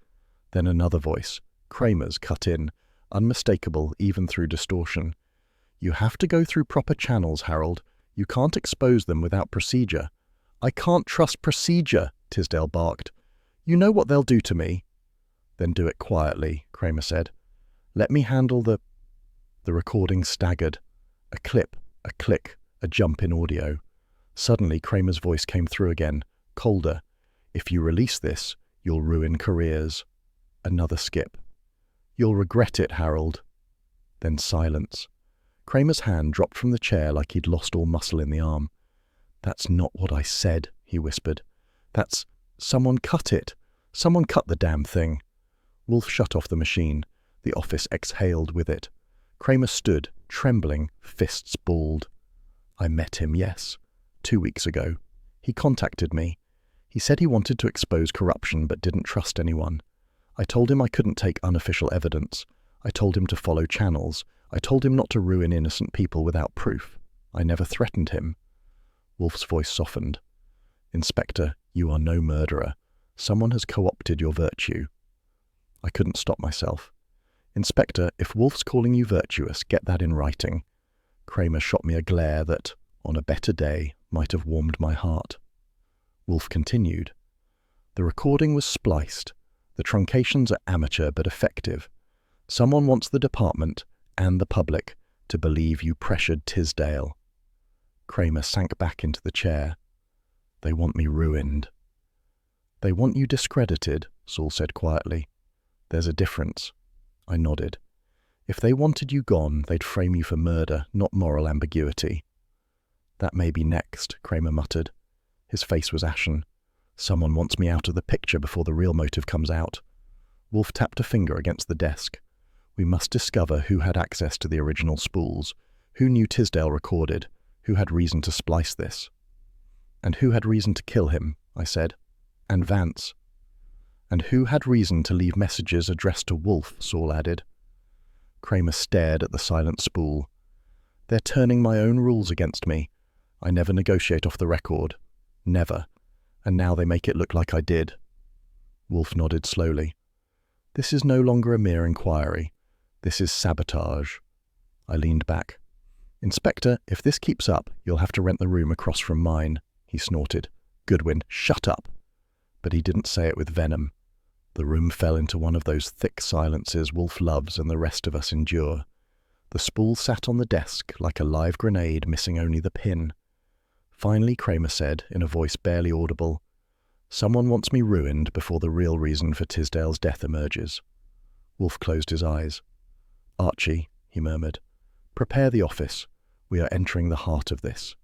Then another voice, Cramer's, cut in, unmistakable even through distortion. "You have to go through proper channels, Harold. You can't expose them without procedure." "I can't trust procedure," Tisdale barked. "You know what they'll do to me." "Then do it quietly," Cramer said. "Let me handle the—" The recording staggered. A clip, a click, a jump in audio. Suddenly Cramer's voice came through again, colder. If you release this, you'll ruin careers. Another skip. You'll regret it, Harold. Then silence. Cramer's hand dropped from the chair like he'd lost all muscle in the arm. That's not what I said, he whispered. That's... Someone cut it. Someone cut the damn thing. Wolfe shut off the machine. The office exhaled with it. Cramer stood, trembling, fists balled. I met him, yes. 2 weeks ago. He contacted me. He said he wanted to expose corruption but didn't trust anyone. I told him I couldn't take unofficial evidence. I told him to follow channels. I told him not to ruin innocent people without proof. I never threatened him. Wolfe's voice softened. Inspector, you are no murderer. Someone has co-opted your virtue. I couldn't stop myself. Inspector, if Wolfe's calling you virtuous, get that in writing. Cramer shot me a glare that, on a better day, might have warmed my heart. Wolfe continued. The recording was spliced. The truncations are amateur but effective. Someone wants the department, and the public, to believe you pressured Tisdale. Cramer sank back into the chair. They want me ruined. They want you discredited, Saul said quietly. There's a difference. I nodded. If they wanted you gone, they'd frame you for murder, not moral ambiguity. That may be next, Cramer muttered. His face was ashen. Someone wants me out of the picture before the real motive comes out. Wolfe tapped a finger against the desk. We must discover who had access to the original spools, who knew Tisdale recorded, who had reason to splice this. And who had reason to kill him, I said. And Vance. And who had reason to leave messages addressed to Wolfe, Saul added. Cramer stared at the silent spool. They're turning my own rules against me. I never negotiate off the record. Never. And now they make it look like I did. Wolfe nodded slowly. This is no longer a mere inquiry. This is sabotage. I leaned back. Inspector, if this keeps up, you'll have to rent the room across from mine, he snorted. Goodwin, shut up. But he didn't say it with venom. The room fell into one of those thick silences Wolfe loves and the rest of us endure. The spool sat on the desk like a live grenade, missing only the pin. Finally, Cramer said, in a voice barely audible, Someone wants me ruined before the real reason for Tisdale's death emerges. Wolfe closed his eyes. Archie, he murmured, prepare the office. We are entering the heart of this.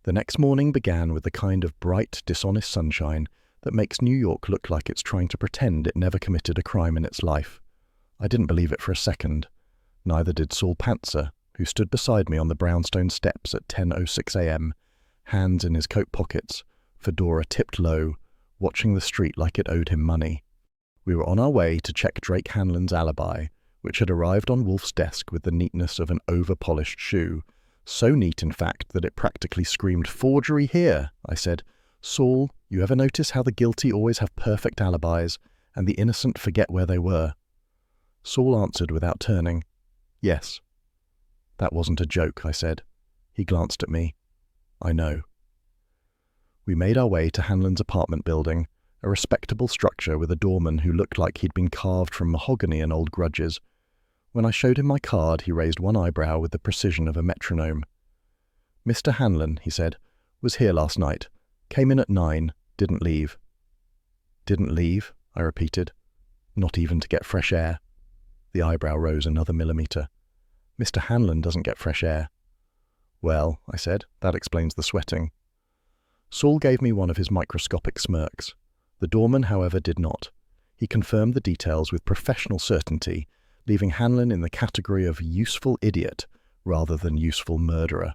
The next morning began with the kind of bright, dishonest sunshine that makes New York look like it's trying to pretend it never committed a crime in its life. I didn't believe it for a second. Neither did Saul Pantzer, who stood beside me on the brownstone steps at 10:06 a.m., hands in his coat pockets, fedora tipped low, watching the street like it owed him money. We were on our way to check Drake Hanlon's alibi, which had arrived on Wolfe's desk with the neatness of an over-polished shoe. So neat, in fact, that it practically screamed, "Forgery here!" I said. "Saul, you ever notice how the guilty always have perfect alibis, and the innocent forget where they were?" Saul answered without turning. "Yes." "That wasn't a joke," I said. He glanced at me. "I know." We made our way to Hanlon's apartment building, a respectable structure with a doorman who looked like he'd been carved from mahogany and old grudges. When I showed him my card, he raised one eyebrow with the precision of a metronome. "Mr. Hanlon," he said, "was here last night. Came in at 9, didn't leave." "Didn't leave?" I repeated. "Not even to get fresh air?" The eyebrow rose another millimetre. "Mr. Hanlon doesn't get fresh air." "Well," I said, "that explains the sweating." Saul gave me one of his microscopic smirks. The doorman, however, did not. He confirmed the details with professional certainty, leaving Hanlon in the category of useful idiot rather than useful murderer.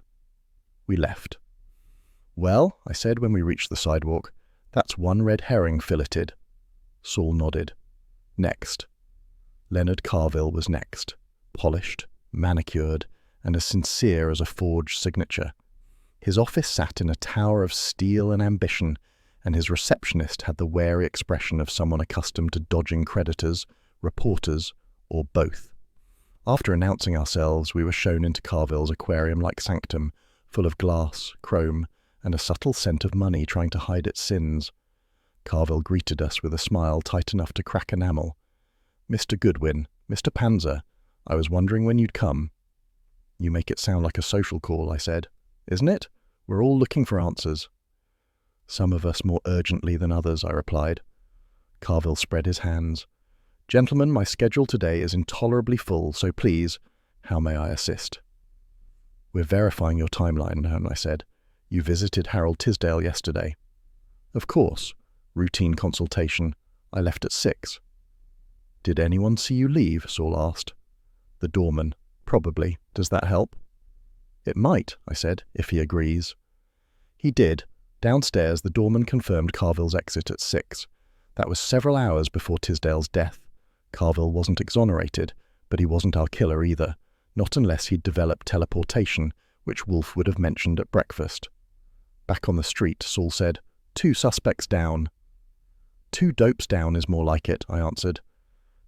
We left. "Well," I said when we reached the sidewalk, "that's one red herring filleted." Saul nodded. Next. Leonard Carville was next, polished, manicured, and as sincere as a forged signature. His office sat in a tower of steel and ambition, and his receptionist had the wary expression of someone accustomed to dodging creditors, reporters, or both. After announcing ourselves, we were shown into Carville's aquarium-like sanctum, full of glass, chrome, and a subtle scent of money trying to hide its sins. Carville greeted us with a smile tight enough to crack enamel. "Mr. Goodwin, Mr. Panzer, I was wondering when you'd come." "You make it sound like a social call," I said. "Isn't it? We're all looking for answers." Some of us more urgently than others, I replied. Carville spread his hands. Gentlemen, my schedule today is intolerably full, so please, how may I assist? We're verifying your timeline, I said. You visited Harold Tisdale yesterday. Of course. Routine consultation. I left at 6. Did anyone see you leave? Saul asked. The doorman. Probably. Does that help? It might, I said, if he agrees. He did. Downstairs, the doorman confirmed Carville's exit at 6. That was several hours before Tisdale's death. Carville wasn't exonerated, but he wasn't our killer either, not unless he'd developed teleportation, which Wolfe would have mentioned at breakfast. Back on the street, Saul said, 2 suspects down. 2 dopes down is more like it, I answered.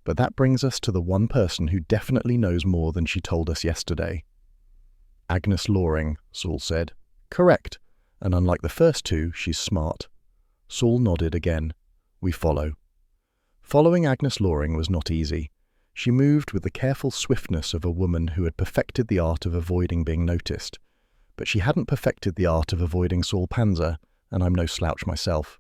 But that brings us to the one person who definitely knows more than she told us yesterday. Agnes Loring, Saul said. Correct, and unlike the first 2, she's smart. Saul nodded again. We follow. Following Agnes Loring was not easy. She moved with the careful swiftness of a woman who had perfected the art of avoiding being noticed. But she hadn't perfected the art of avoiding Saul Panzer, and I'm no slouch myself.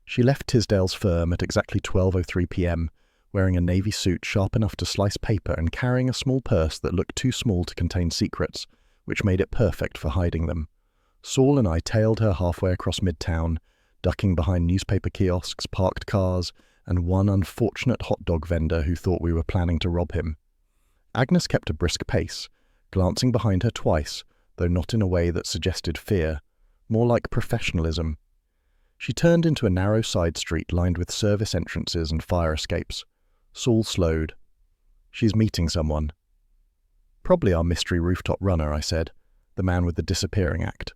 She left Tisdale's firm at exactly 12:03 p.m., wearing a navy suit sharp enough to slice paper and carrying a small purse that looked too small to contain secrets, which made it perfect for hiding them. Saul and I tailed her halfway across Midtown, ducking behind newspaper kiosks, parked cars, and one unfortunate hot dog vendor who thought we were planning to rob him. Agnes kept a brisk pace, glancing behind her twice, though not in a way that suggested fear, more like professionalism. She turned into a narrow side street lined with service entrances and fire escapes. Saul slowed. She's meeting someone. Probably our mystery rooftop runner, I said, the man with the disappearing act.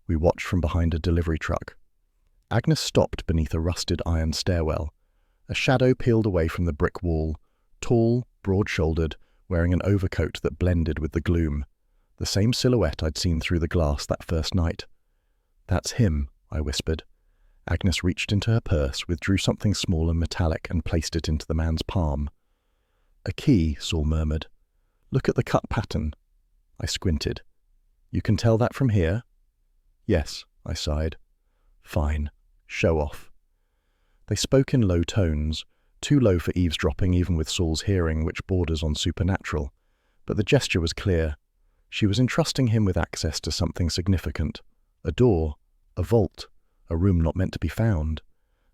We watched from behind a delivery truck. Agnes stopped beneath a rusted iron stairwell. A shadow peeled away from the brick wall, tall, broad-shouldered, wearing an overcoat that blended with the gloom. The same silhouette I'd seen through the glass that first night. That's him, I whispered. Agnes reached into her purse, withdrew something small and metallic, and placed it into the man's palm. A key, Saul murmured. Look at the cut pattern. I squinted. You can tell that from here? Yes, I sighed. Fine. Show off. They spoke in low tones, too low for eavesdropping even with Saul's hearing, which borders on supernatural. But the gesture was clear. She was entrusting him with access to something significant. A door, a vault, a room not meant to be found.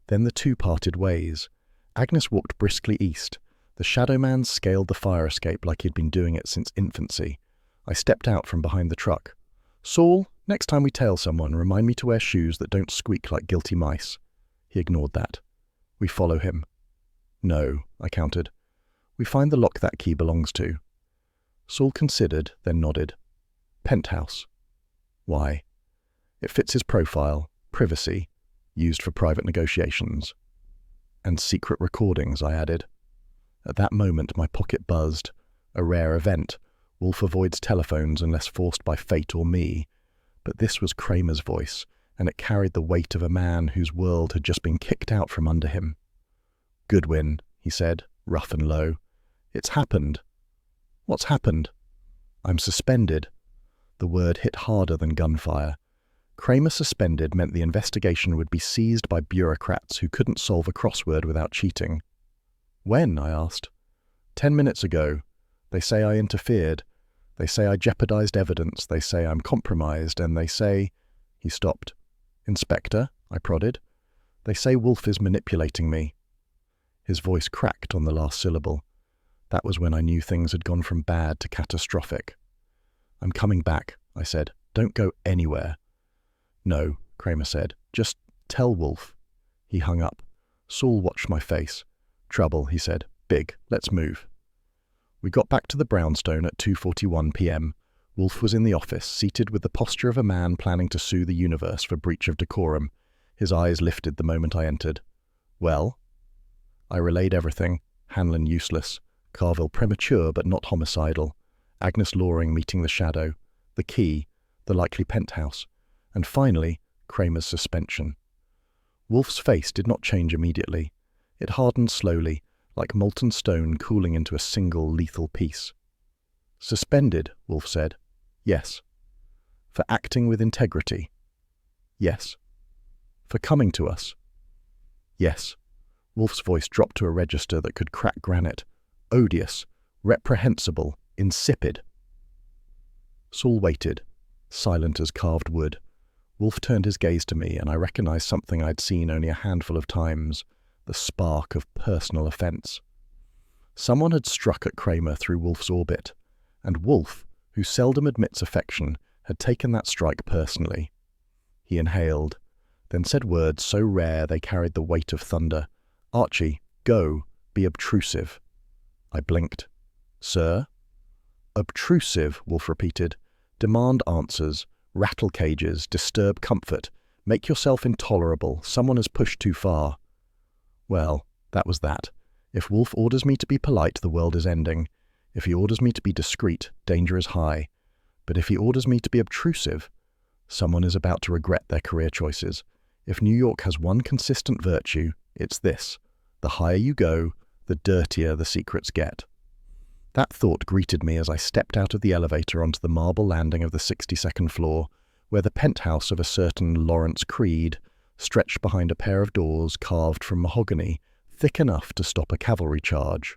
Then the 2 parted ways. Agnes walked briskly east. The shadow man scaled the fire escape like he'd been doing it since infancy. I stepped out from behind the truck. Saul, next time we tail someone, remind me to wear shoes that don't squeak like guilty mice. He ignored that. We follow him. No, I countered. We find the lock that key belongs to. Saul considered, then nodded. Penthouse. Why? It fits his profile. Privacy. Used for private negotiations. And secret recordings, I added. At that moment my pocket buzzed. A rare event. Wolfe avoids telephones unless forced by fate or me. But this was Cramer's voice, and it carried the weight of a man whose world had just been kicked out from under him. Goodwin, he said, rough and low. It's happened. What's happened? I'm suspended. The word hit harder than gunfire. Cramer suspended meant the investigation would be seized by bureaucrats who couldn't solve a crossword without cheating. When? I asked. 10 minutes ago. They say I interfered. They say I jeopardized evidence. They say I'm compromised, and they say... He stopped. Inspector, I prodded. They say Wolfe is manipulating me. His voice cracked on the last syllable. That was when I knew things had gone from bad to catastrophic. I'm coming back, I said. Don't go anywhere. No, Cramer said. Just tell Wolfe. He hung up. Saul watched my face. Trouble, he said. Big. Let's move. We got back to the brownstone at 2:41 p.m. Wolfe was in the office, seated with the posture of a man planning to sue the universe for breach of decorum. His eyes lifted the moment I entered. Well? I relayed everything. Hanlon useless. Carville premature but not homicidal. Agnes Loring meeting the shadow. The key. The likely penthouse. And finally, Cramer's suspension. Wolfe's face did not change immediately. It hardened slowly, like molten stone cooling into a single lethal piece. Suspended, Wolfe said. Yes. For acting with integrity. Yes. For coming to us. Yes. Wolfe's voice dropped to a register that could crack granite. Odious, reprehensible, insipid. Saul waited, silent as carved wood. Wolfe turned his gaze to me, and I recognized something I'd seen only a handful of times, the spark of personal offense. Someone had struck at Cramer through Wolfe's orbit, and Wolfe, who seldom admits affection, had taken that strike personally. He inhaled, then said words so rare they carried the weight of thunder. "Archie, go, be obtrusive." I blinked. "Sir?" "Obtrusive," Wolfe repeated. "Demand answers, rattle cages, disturb comfort, make yourself intolerable. Someone has pushed too far." Well, that was that. If Wolfe orders me to be polite, the world is ending. If he orders me to be discreet, danger is high. But if he orders me to be obtrusive, someone is about to regret their career choices. If New York has one consistent virtue, it's this. The higher you go, the dirtier the secrets get. That thought greeted me as I stepped out of the elevator onto the marble landing of the 62nd floor, where the penthouse of a certain Lawrence Creed stretched behind a pair of doors carved from mahogany, thick enough to stop a cavalry charge.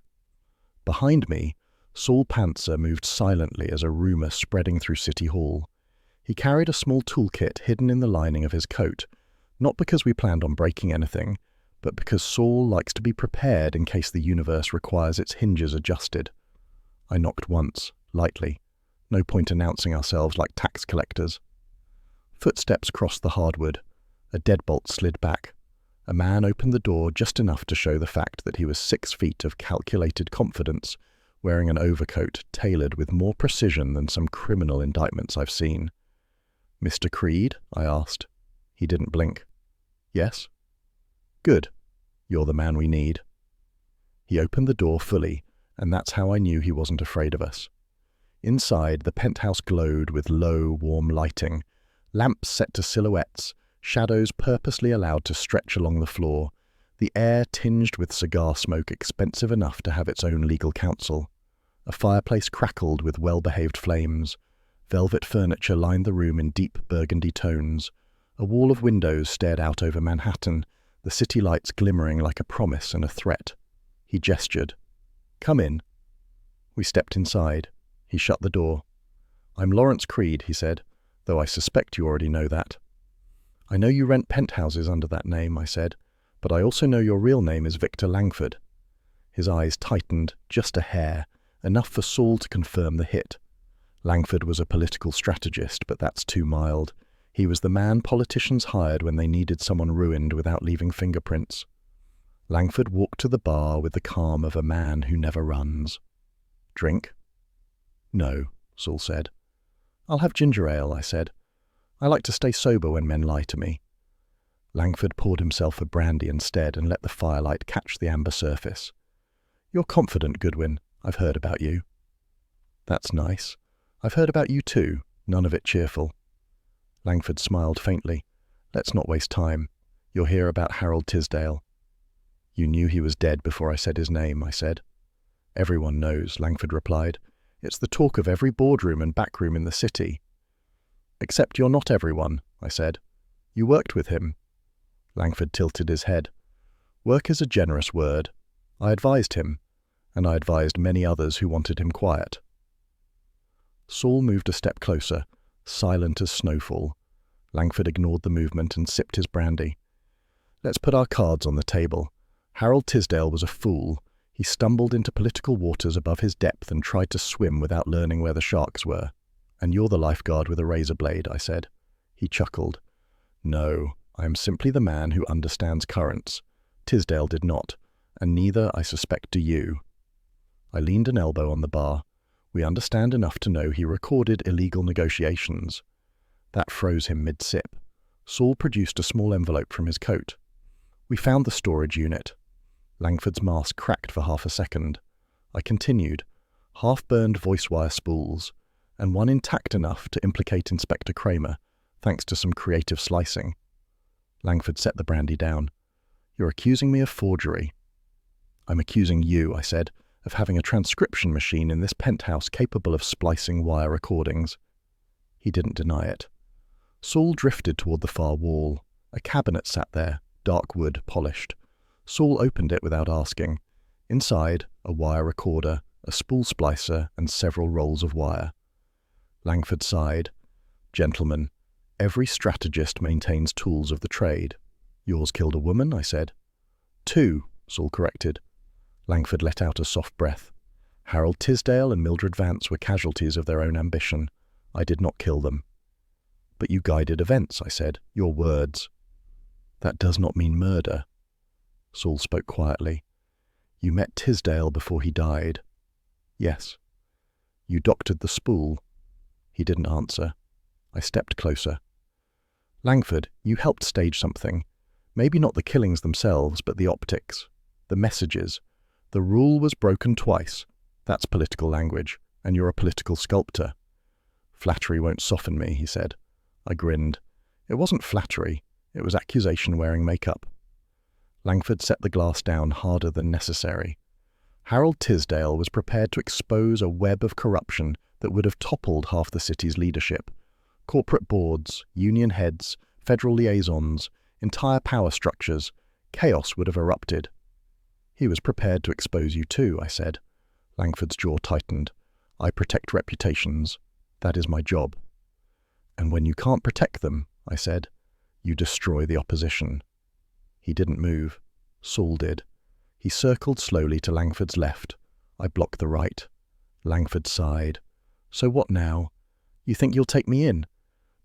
Behind me, Saul Panzer moved silently as a rumor spreading through City Hall. He carried a small toolkit hidden in the lining of his coat, not because we planned on breaking anything, but because Saul likes to be prepared in case the universe requires its hinges adjusted. I knocked once, lightly. No point announcing ourselves like tax collectors. Footsteps crossed the hardwood. A deadbolt slid back. A man opened the door just enough to show the fact that he was 6 feet of calculated confidence, wearing an overcoat tailored with more precision than some criminal indictments I've seen. "Mr. Creed?" I asked. He didn't blink. "Yes?" "Good. You're the man we need." He opened the door fully, and that's how I knew he wasn't afraid of us. Inside, the penthouse glowed with low, warm lighting, lamps set to silhouettes, shadows purposely allowed to stretch along the floor, the air tinged with cigar smoke expensive enough to have its own legal counsel. A fireplace crackled with well-behaved flames. Velvet furniture lined the room in deep burgundy tones. A wall of windows stared out over Manhattan, the city lights glimmering like a promise and a threat. He gestured. "Come in." We stepped inside. He shut the door. "I'm Lawrence Creed," he said, "though I suspect you already know that." "I know you rent penthouses under that name," I said, "but I also know your real name is Victor Langford." His eyes tightened, just a hair, enough for Saul to confirm the hit. Langford was a political strategist, but that's too mild. He was the man politicians hired when they needed someone ruined without leaving fingerprints. Langford walked to the bar with the calm of a man who never runs. "Drink?" "No," Saul said. "I'll have ginger ale," I said. "I like to stay sober when men lie to me." Langford poured himself a brandy instead and let the firelight catch the amber surface. "You're confident, Goodwin. I've heard about you." "That's nice. I've heard about you too, none of it cheerful." Langford smiled faintly. "Let's not waste time. You'll hear about Harold Tisdale." "You knew he was dead before I said his name," I said. "Everyone knows," Langford replied. "It's the talk of every boardroom and backroom in the city." "Except you're not everyone," I said. "You worked with him." Langford tilted his head. "Work is a generous word. I advised him, and I advised many others who wanted him quiet." Saul moved a step closer, silent as snowfall. Langford ignored the movement and sipped his brandy. "Let's put our cards on the table. Harold Tisdale was a fool. He stumbled into political waters above his depth and tried to swim without learning where the sharks were. And you're the lifeguard with a razor blade," I said. He chuckled. "No, I am simply the man who understands currents. Tisdale did not, and neither, I suspect, do you." I leaned an elbow on the bar. "We understand enough to know he recorded illegal negotiations." That froze him mid-sip. Saul produced a small envelope from his coat. "We found the storage unit." Langford's mask cracked for half a second. I continued. "Half-burned voice wire spools, and one intact enough to implicate Inspector Cramer, thanks to some creative slicing." Langford set the brandy down. "You're accusing me of forgery." "I'm accusing you," I said, "of having a transcription machine in this penthouse capable of splicing wire recordings." He didn't deny it. Saul drifted toward the far wall. A cabinet sat there, dark wood, polished. Saul opened it without asking. Inside, a wire recorder, a spool splicer, and several rolls of wire. Langford sighed. "Gentlemen, every strategist maintains tools of the trade." "Yours killed a woman," I said. "Two," Saul corrected. Langford let out a soft breath. "Harold Tisdale and Mildred Vance were casualties of their own ambition. I did not kill them." "But you guided events," I said. "Your words." "That does not mean murder." Saul spoke quietly. "You met Tisdale before he died." "Yes." "You doctored the spool." He didn't answer. I stepped closer. "Langford, you helped stage something. Maybe not the killings themselves, but the optics, the messages. The rule was broken twice. That's political language, and you're a political sculptor." "Flattery won't soften me," he said. I grinned. It wasn't flattery. It was accusation wearing makeup. Langford set the glass down harder than necessary. Harold Tisdale was prepared to expose a web of corruption that would have toppled half the city's leadership. Corporate boards, union heads, federal liaisons, entire power structures. Chaos would have erupted. "He was prepared to expose you too," I said. Langford's jaw tightened. "I protect reputations. That is my job." "And when you can't protect them," I said, "you destroy the opposition." He didn't move. Saul did. He circled slowly to Langford's left. I blocked the right. Langford sighed. "So what now? You think you'll take me in?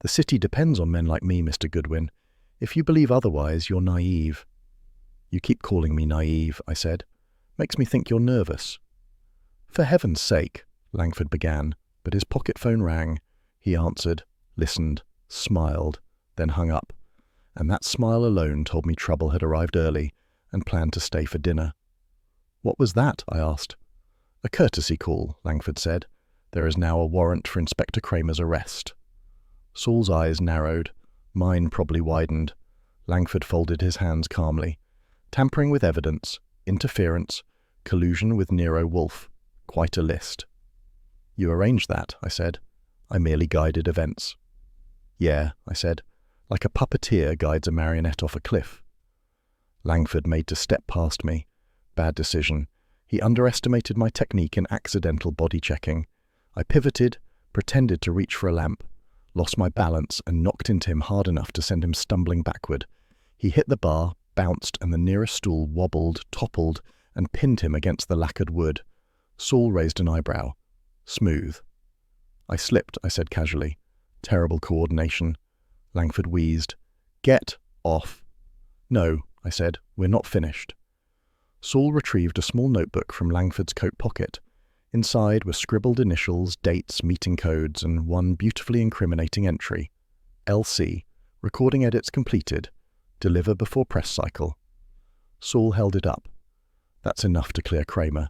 The city depends on men like me, Mr. Goodwin. If you believe otherwise, you're naive." "You keep calling me naive," I said. "Makes me think you're nervous." "For heaven's sake," Langford began, but his pocket phone rang. He answered, listened, smiled, then hung up. And that smile alone told me trouble had arrived early and planned to stay for dinner. "What was that?" I asked. "A courtesy call," Langford said. "There is now a warrant for Inspector Cramer's arrest." Saul's eyes narrowed. Mine probably widened. Langford folded his hands calmly. "Tampering with evidence, interference, collusion with Nero Wolfe. Quite a list." "You arranged that," I said. "I merely guided events." "Yeah," I said, "like a puppeteer guides a marionette off a cliff." Langford made to step past me. Bad decision. He underestimated my technique in accidental body checking. I pivoted, pretended to reach for a lamp, lost my balance and knocked into him hard enough to send him stumbling backward. He hit the bar, bounced, and the nearest stool wobbled, toppled, and pinned him against the lacquered wood. Saul raised an eyebrow. "Smooth." "I slipped," I said casually. "Terrible coordination." Langford wheezed. "Get off." "No," I said, "we're not finished." Saul retrieved a small notebook from Langford's coat pocket. Inside were scribbled initials, dates, meeting codes, and one beautifully incriminating entry. LC, recording edits completed. Deliver before press cycle. Saul held it up. "That's enough to clear Cramer."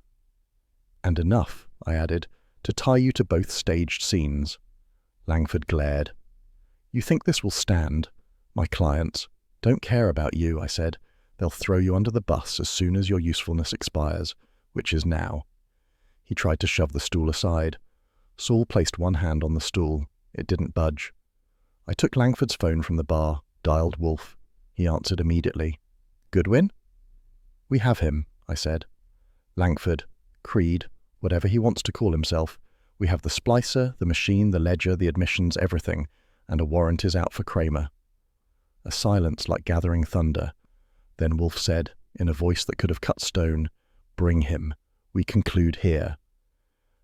"And enough," I added, "to tie you to both staged scenes." Langford glared. "You think this will stand? My clients don't care about you," I said. "They'll throw you under the bus as soon as your usefulness expires, which is now." He tried to shove the stool aside. Saul placed one hand on the stool. It didn't budge. I took Langford's phone from the bar, dialed Wolfe. He answered immediately. "Goodwin?" "We have him," I said. "Langford, Creed, whatever he wants to call himself. We have the splicer, the machine, the ledger, the admissions, everything, and a warrant is out for Cramer." A silence like gathering thunder. Then Wolfe said, in a voice that could have cut stone, "Bring him. We conclude here."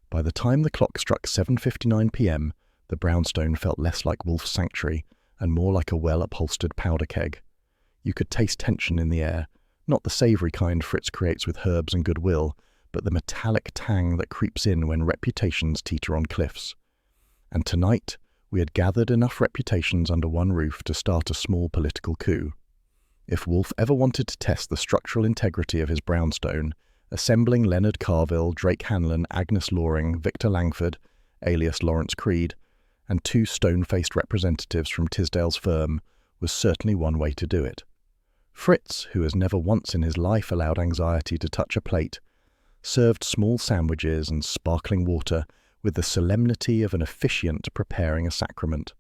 By the time the clock struck 7:59 p.m., the brownstone felt less like Wolfe's sanctuary and more like a well-upholstered powder keg. You could taste tension in the air, not the savoury kind Fritz creates with herbs and goodwill, but the metallic tang that creeps in when reputations teeter on cliffs. And tonight, we had gathered enough reputations under one roof to start a small political coup. If Wolfe ever wanted to test the structural integrity of his brownstone, assembling Leonard Carville, Drake Hanlon, Agnes Loring, Victor Langford, alias Lawrence Creed, and two stone-faced representatives from Tisdale's firm, was certainly one way to do it. Fritz, who has never once in his life allowed anxiety to touch a plate, served small sandwiches and sparkling water with the solemnity of an officiant preparing a sacrament.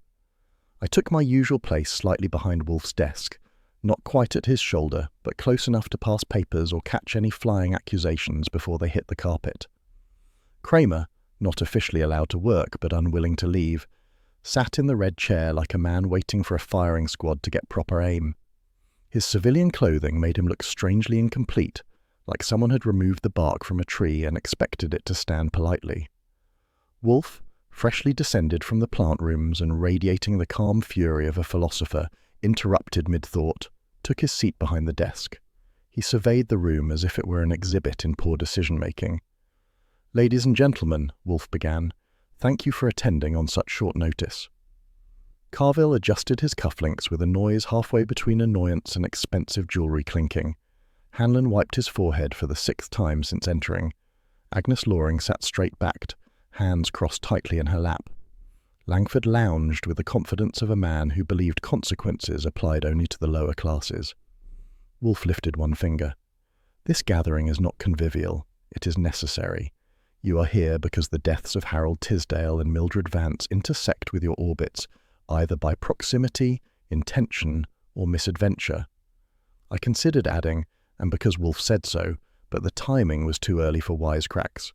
I took my usual place slightly behind Wolfe's desk, not quite at his shoulder, but close enough to pass papers or catch any flying accusations before they hit the carpet. Cramer, not officially allowed to work but unwilling to leave, sat in the red chair like a man waiting for a firing squad to get proper aim. His civilian clothing made him look strangely incomplete, like someone had removed the bark from a tree and expected it to stand politely. Wolfe, freshly descended from the plant rooms and radiating the calm fury of a philosopher, interrupted mid-thought, took his seat behind the desk. He surveyed the room as if it were an exhibit in poor decision-making. "Ladies and gentlemen," Wolfe began, "thank you for attending on such short notice." Carville adjusted his cufflinks with a noise halfway between annoyance and expensive jewellery clinking. Hanlon wiped his forehead for the 6th time since entering. Agnes Loring sat straight-backed, hands crossed tightly in her lap. Langford lounged with the confidence of a man who believed consequences applied only to the lower classes. Wolfe lifted one finger. "This gathering is not convivial. It is necessary. You are here because the deaths of Harold Tisdale and Mildred Vance intersect with your orbits, either by proximity, intention, or misadventure." I considered adding, "and because Wolfe said so," but the timing was too early for wisecracks.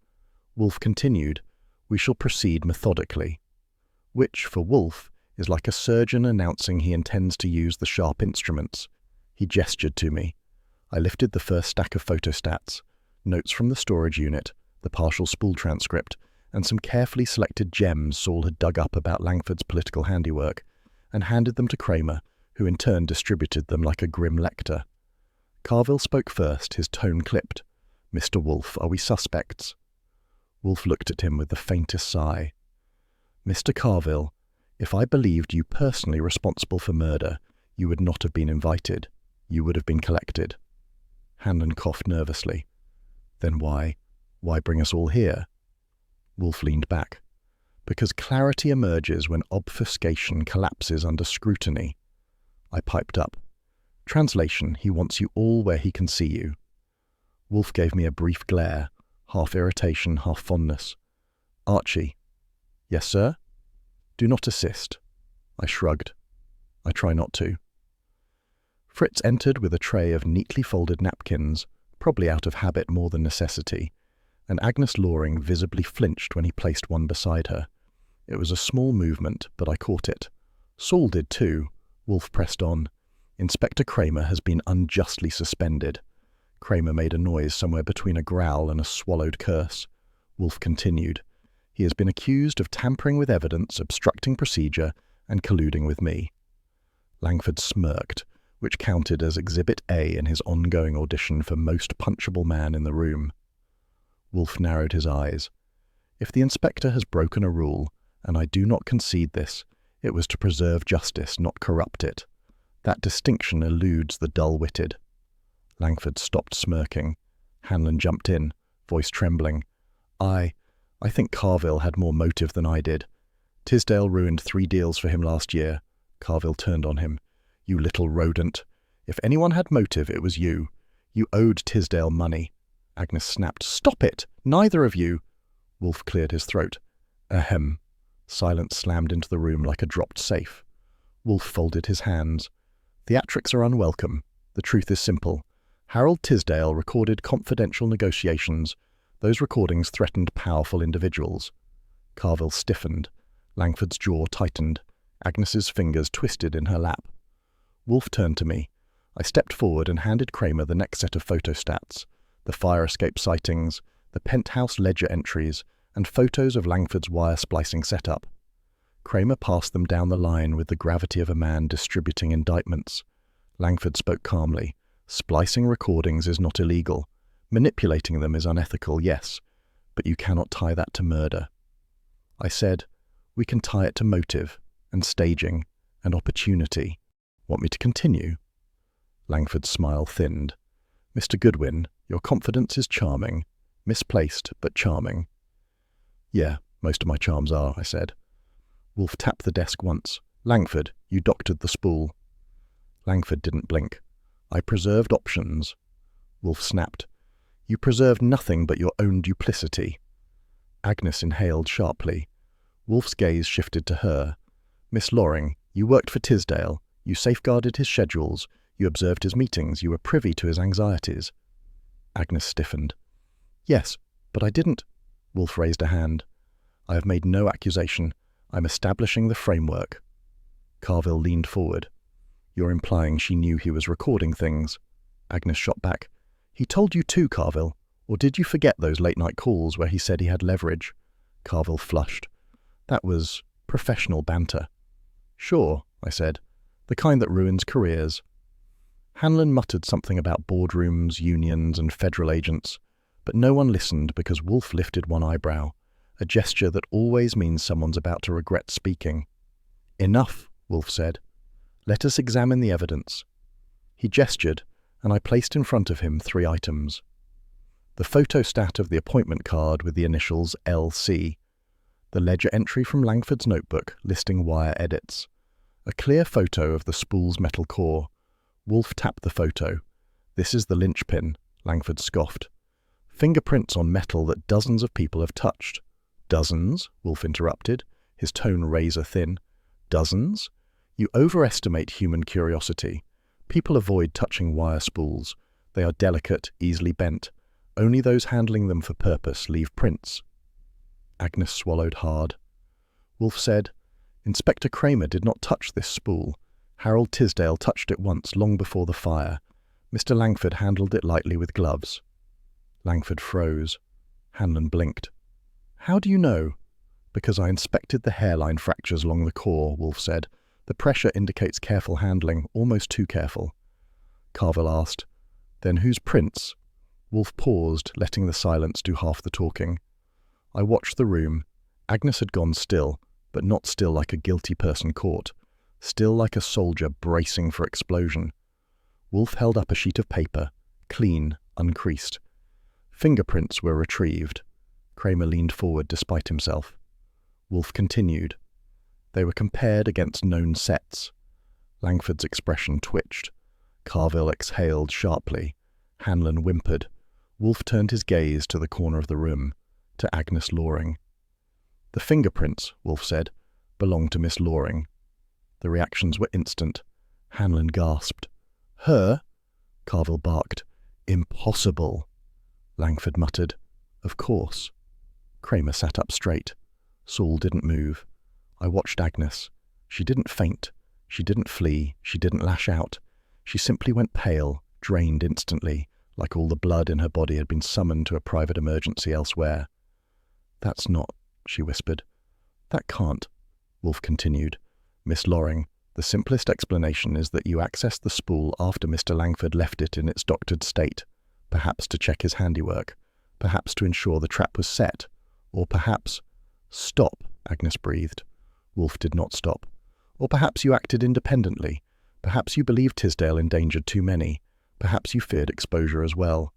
Wolfe continued, "We shall proceed methodically." Which, for Wolfe, is like a surgeon announcing he intends to use the sharp instruments. He gestured to me. I lifted the first stack of photostats, notes from the storage unit, the partial spool transcript, and some carefully selected gems Saul had dug up about Langford's political handiwork, and handed them to Cramer, who in turn distributed them like a grim lector. Carville spoke first, his tone clipped. "Mr. Wolfe, are we suspects?" Wolfe looked at him with the faintest sigh. "Mr. Carville, if I believed you personally responsible for murder, you would not have been invited. You would have been collected." Hanlon coughed nervously. "Then why bring us all here?" Wolfe leaned back. "Because clarity emerges when obfuscation collapses under scrutiny." I piped up. "Translation, he wants you all where he can see you." Wolfe gave me a brief glare, half irritation, half fondness. "Archie." "Yes, sir?" "Do not assist." I shrugged. "I try not to." Fritz entered with a tray of neatly folded napkins, probably out of habit more than necessity, and Agnes Loring visibly flinched when he placed one beside her. It was a small movement, but I caught it. Saul did too. Wolfe pressed on. "Inspector Cramer has been unjustly suspended." Cramer made a noise somewhere between a growl and a swallowed curse. Wolfe continued. "He has been accused of tampering with evidence, obstructing procedure, and colluding with me." Langford smirked, which counted as Exhibit A in his ongoing audition for most punchable man in the room. Wolfe narrowed his eyes. "If the inspector has broken a rule, and I do not concede this, it was to preserve justice, not corrupt it. That distinction eludes the dull-witted." Langford stopped smirking. Hanlon jumped in, voice trembling. I think Carville had more motive than I did. Tisdale ruined 3 deals for him last year." Carville turned on him. "You little rodent. If anyone had motive, it was you. You owed Tisdale money." Agnes snapped. "Stop it! Neither of you!" Wolfe cleared his throat. "Ahem." Silence slammed into the room like a dropped safe. Wolfe folded his hands. "Theatrics are unwelcome. The truth is simple. Harold Tisdale recorded confidential negotiations. Those recordings threatened powerful individuals." Carville stiffened. Langford's jaw tightened. Agnes's fingers twisted in her lap. Wolfe turned to me. I stepped forward and handed Cramer the next set of photostats, the fire escape sightings, the penthouse ledger entries, and photos of Langford's wire splicing setup. Cramer passed them down the line with the gravity of a man distributing indictments. Langford spoke calmly. "Splicing recordings is not illegal. Manipulating them is unethical, yes, but you cannot tie that to murder." I said, "We can tie it to motive, and staging, and opportunity. Want me to continue?" Langford's smile thinned. "Mr. Goodwin, your confidence is charming. Misplaced, but charming." "Yeah, most of my charms are," I said. Wolfe tapped the desk once. "Langford, you doctored the spool." Langford didn't blink. "I preserved options." Wolfe snapped. "You preserved nothing but your own duplicity." Agnes inhaled sharply. Wolfe's gaze shifted to her. "Miss Loring, you worked for Tisdale. You safeguarded his schedules. You observed his meetings. You were privy to his anxieties. Agnes stiffened. Yes, but I didn't. Wolfe raised a hand. I have made no accusation. I'm establishing the framework. Carville leaned forward. You're implying she knew he was recording things. Agnes shot back. He told you too, Carville. Or did you forget those late-night calls where he said he had leverage? Carville flushed. That was professional banter. Sure, I said. The kind that ruins careers. Hanlon muttered something about boardrooms, unions, and federal agents, but no one listened because Wolfe lifted one eyebrow, a gesture that always means someone's about to regret speaking. Enough, Wolfe said. Let us examine the evidence. He gestured, and I placed in front of him 3 items. The photostat of the appointment card with the initials LC, the ledger entry from Langford's notebook listing wire edits, a clear photo of the spool's metal core. Wolfe tapped the photo. This is the linchpin, Langford scoffed. Fingerprints on metal that dozens of people have touched. Dozens? Wolfe interrupted, his tone razor-thin. Dozens? You overestimate human curiosity. People avoid touching wire spools. They are delicate, easily bent. Only those handling them for purpose leave prints. Agnes swallowed hard. Wolfe said, Inspector Cramer did not touch this spool. Harold Tisdale touched it once, long before the fire. Mr. Langford handled it lightly with gloves. Langford froze. Hanlon blinked. How do you know? Because I inspected the hairline fractures along the core, Wolfe said. The pressure indicates careful handling, almost too careful. Carville asked, Then whose prints? Wolfe paused, letting the silence do half the talking. I watched the room. Agnes had gone still, but not still like a guilty person caught. Still like a soldier bracing for explosion. Wolfe held up a sheet of paper, clean, uncreased. Fingerprints were retrieved. Cramer leaned forward despite himself. Wolfe continued. They were compared against known sets. Langford's expression twitched. Carville exhaled sharply. Hanlon whimpered. Wolfe turned his gaze to the corner of the room, to Agnes Loring. The fingerprints, Wolfe said, belonged to Miss Loring. The reactions were instant. Hanlon gasped. Her? Carville barked. Impossible. Langford muttered. Of course. Cramer sat up straight. Saul didn't move. I watched Agnes. She didn't faint. She didn't flee. She didn't lash out. She simply went pale, drained instantly, like all the blood in her body had been summoned to a private emergency elsewhere. That's not, she whispered. That can't, Wolfe continued. Miss Loring, the simplest explanation is that you accessed the spool after Mr. Langford left it in its doctored state, perhaps to check his handiwork, perhaps to ensure the trap was set, or perhaps— Stop, Agnes breathed. Wolfe did not stop. Or perhaps you acted independently. Perhaps you believed Tisdale endangered too many. Perhaps you feared exposure as well.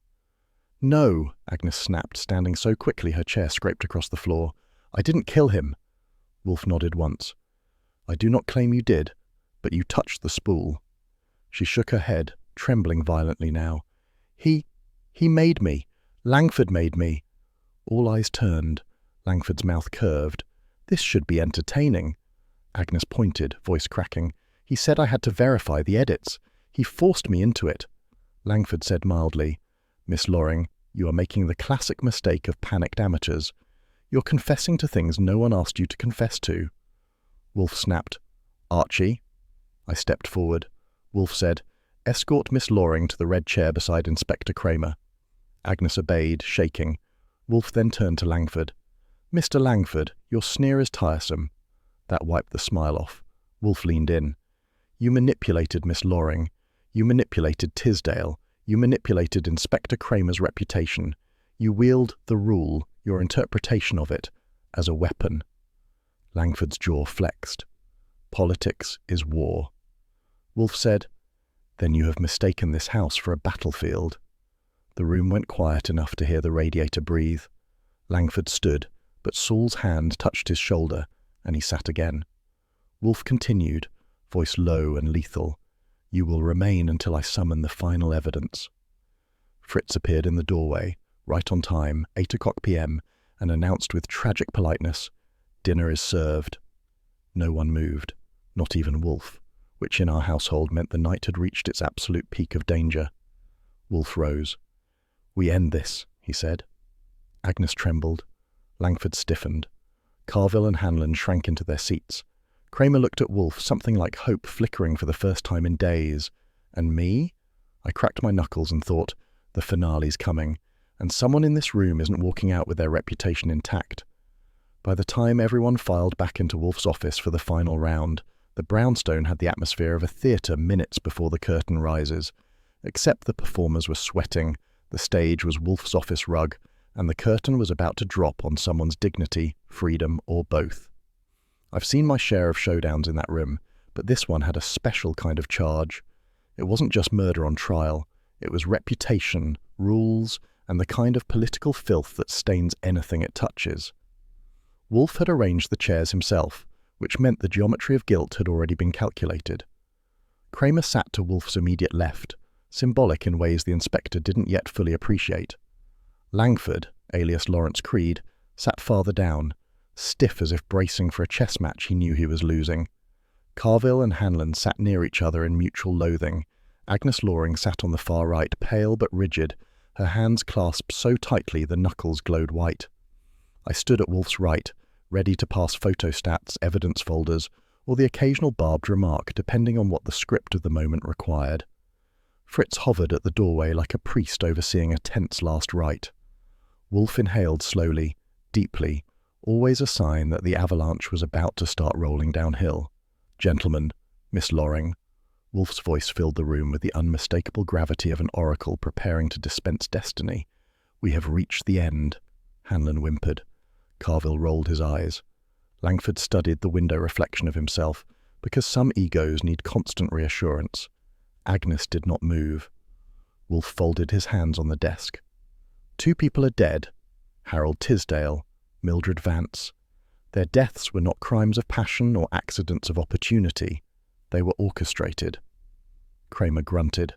No, Agnes snapped, standing so quickly her chair scraped across the floor. I didn't kill him. Wolfe nodded once. I do not claim you did, but you touched the spool. She shook her head, trembling violently now. He made me. Langford made me. All eyes turned. Langford's mouth curved. This should be entertaining. Agnes pointed, voice cracking. He said I had to verify the edits. He forced me into it. Langford said mildly, Miss Loring, you are making the classic mistake of panicked amateurs. You're confessing to things no one asked you to confess to. Wolfe snapped. Archie? I stepped forward. Wolfe said, Escort Miss Loring to the red chair beside Inspector Cramer. Agnes obeyed, shaking. Wolfe then turned to Langford. Mr. Langford, your sneer is tiresome. That wiped the smile off. Wolfe leaned in. You manipulated Miss Loring. You manipulated Tisdale. You manipulated Inspector Cramer's reputation. You wield the rule, your interpretation of it, as a weapon. Langford's jaw flexed. Politics is war. Wolfe said, Then you have mistaken this house for a battlefield. The room went quiet enough to hear the radiator breathe. Langford stood, but Saul's hand touched his shoulder, and he sat again. Wolfe continued, voice low and lethal. You will remain until I summon the final evidence. Fritz appeared in the doorway, right on time, 8:00 p.m., and announced with tragic politeness, Dinner is served. No one moved, not even Wolfe. which in our household meant the night had reached its absolute peak of danger. Wolfe rose. "We end this," he said. Agnes trembled. Langford stiffened. Carville and Hanlon shrank into their seats. Cramer looked at Wolfe, something like hope flickering for the first time in days. And me? I cracked my knuckles and thought, the finale's coming, and someone in this room isn't walking out with their reputation intact. By the time everyone filed back into Wolfe's office for the final round, the brownstone had the atmosphere of a theatre minutes before the curtain rises. Except the performers were sweating, the stage was Wolfe's office rug, and the curtain was about to drop on someone's dignity, freedom, or both. I've seen my share of showdowns in that room, but this one had a special kind of charge. It wasn't just murder on trial, it was reputation, rules, and the kind of political filth that stains anything it touches. Wolfe had arranged the chairs himself, which meant the geometry of guilt had already been calculated. Cramer sat to Wolfe's immediate left, symbolic in ways the inspector didn't yet fully appreciate. Langford, alias Lawrence Creed, sat farther down, stiff as if bracing for a chess match he knew he was losing. Carville and Hanlon sat near each other in mutual loathing. Agnes Loring sat on the far right, pale but rigid, her hands clasped so tightly the knuckles glowed white. I stood at Wolfe's right, ready to pass photostats, evidence folders, or the occasional barbed remark, depending on what the script of the moment required. Fritz hovered at the doorway like a priest overseeing a tense last rite. Wolfe inhaled slowly, deeply, always a sign that the avalanche was about to start rolling downhill. "Gentlemen, Miss Loring." Wolfe's voice filled the room with the unmistakable gravity of an oracle preparing to dispense destiny. "We have reached the end," Hanlon whimpered. Carville rolled his eyes. Langford studied the window reflection of himself, because some egos need constant reassurance. Agnes did not move. Wolfe folded his hands on the desk. "Two people are dead. Harold Tisdale, Mildred Vance. Their deaths were not crimes of passion or accidents of opportunity. They were orchestrated." Cramer grunted.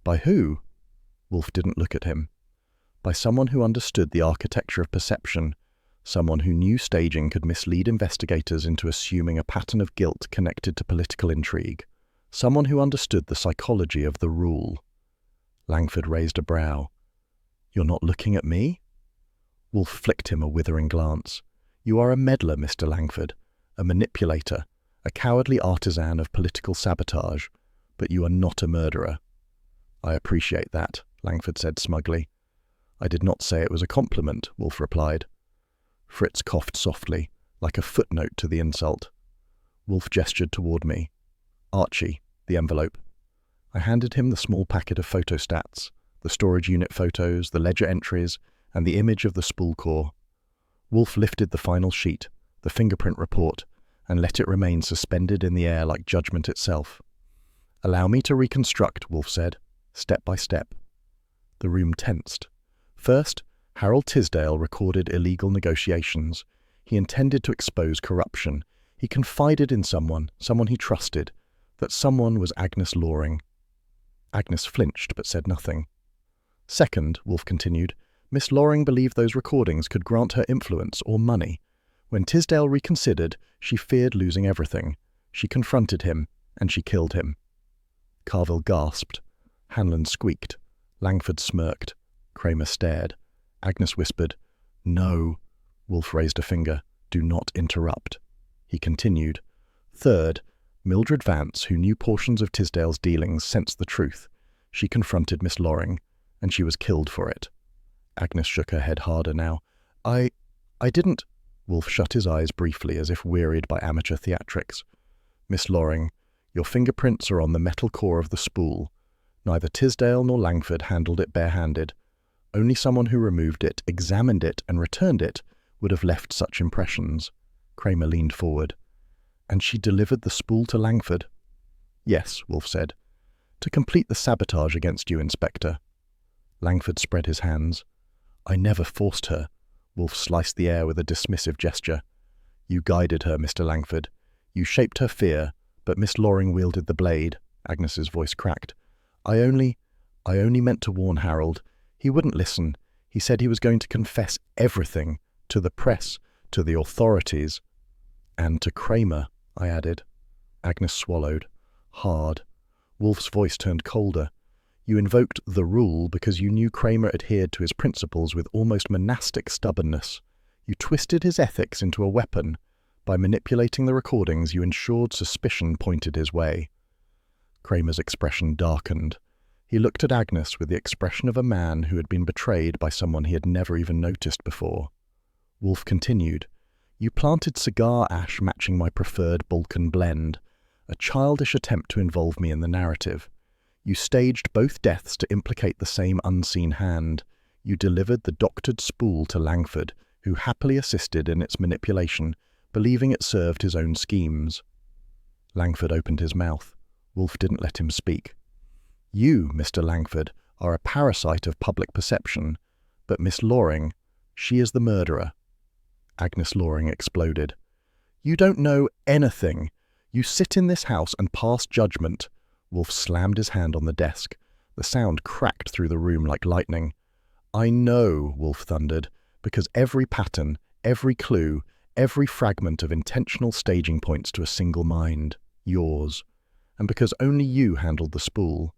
"By who?" Wolfe didn't look at him. "By someone who understood the architecture of perception, someone who knew staging could mislead investigators into assuming a pattern of guilt connected to political intrigue, someone who understood the psychology of the rule." Langford raised a brow. "You're not looking at me?" Wolfe flicked him a withering glance. "You are a meddler, Mr. Langford, a manipulator, a cowardly artisan of political sabotage, but you are not a murderer." "I appreciate that," Langford said smugly. "I did not say it was a compliment," Wolfe replied. Fritz coughed softly, like a footnote to the insult. Wolfe gestured toward me. "Archie, the envelope." I handed him the small packet of photostats, the storage unit photos, the ledger entries, and the image of the spool core. Wolfe lifted the final sheet, the fingerprint report, and let it remain suspended in the air like judgment itself. "Allow me to reconstruct," Wolfe said, step by step. The room tensed. First, Harold Tisdale recorded illegal negotiations. He intended to expose corruption. He confided in someone he trusted. That someone was Agnes Loring. Agnes flinched but said nothing. "Second," Wolfe continued, "Miss Loring believed those recordings could grant her influence or money. When Tisdale reconsidered, she feared losing everything. She confronted him, and she killed him." Carville gasped. Hanlon squeaked. Langford smirked. Cramer stared. Agnes whispered, "No." Wolfe raised a finger. "Do not interrupt." He continued. "Third, Mildred Vance, who knew portions of Tisdale's dealings, sensed the truth. She confronted Miss Loring, and she was killed for it." Agnes shook her head harder now. I didn't—" Wolfe shut his eyes briefly as if wearied by amateur theatrics. "Miss Loring, your fingerprints are on the metal core of the spool. Neither Tisdale nor Langford handled it barehanded. Only someone who removed it, examined it, and returned it would have left such impressions." Cramer leaned forward. "And she delivered the spool to Langford?" "Yes," Wolfe said. "To complete the sabotage against you, Inspector." Langford spread his hands. "I never forced her." Wolfe sliced the air with a dismissive gesture. "You guided her, Mr. Langford. You shaped her fear, but Miss Loring wielded the blade." Agnes's voice cracked. I only meant to warn Harold. He wouldn't listen. He said he was going to confess everything, to the press, to the authorities." "And to Cramer," I added. Agnes swallowed. Hard. Wolfe's voice turned colder. You invoked the rule because you knew Cramer adhered to his principles with almost monastic stubbornness. You twisted his ethics into a weapon. By manipulating the recordings, you ensured suspicion pointed his way. Cramer's expression darkened. He looked at Agnes with the expression of a man who had been betrayed by someone he had never even noticed before. Wolfe continued, You planted cigar ash matching my preferred Balkan blend, a childish attempt to involve me in the narrative. You staged both deaths to implicate the same unseen hand. You delivered the doctored spool to Langford, who happily assisted in its manipulation, believing it served his own schemes. Langford opened his mouth. Wolfe didn't let him speak. You, Mr. Langford, are a parasite of public perception, but Miss Loring, she is the murderer. Agnes Loring exploded. You don't know anything. You sit in this house and pass judgment. Wolfe slammed his hand on the desk. The sound cracked through the room like lightning. I know, Wolfe thundered, because every pattern, every clue, every fragment of intentional staging points to a single mind, yours. And because only you handled the spool.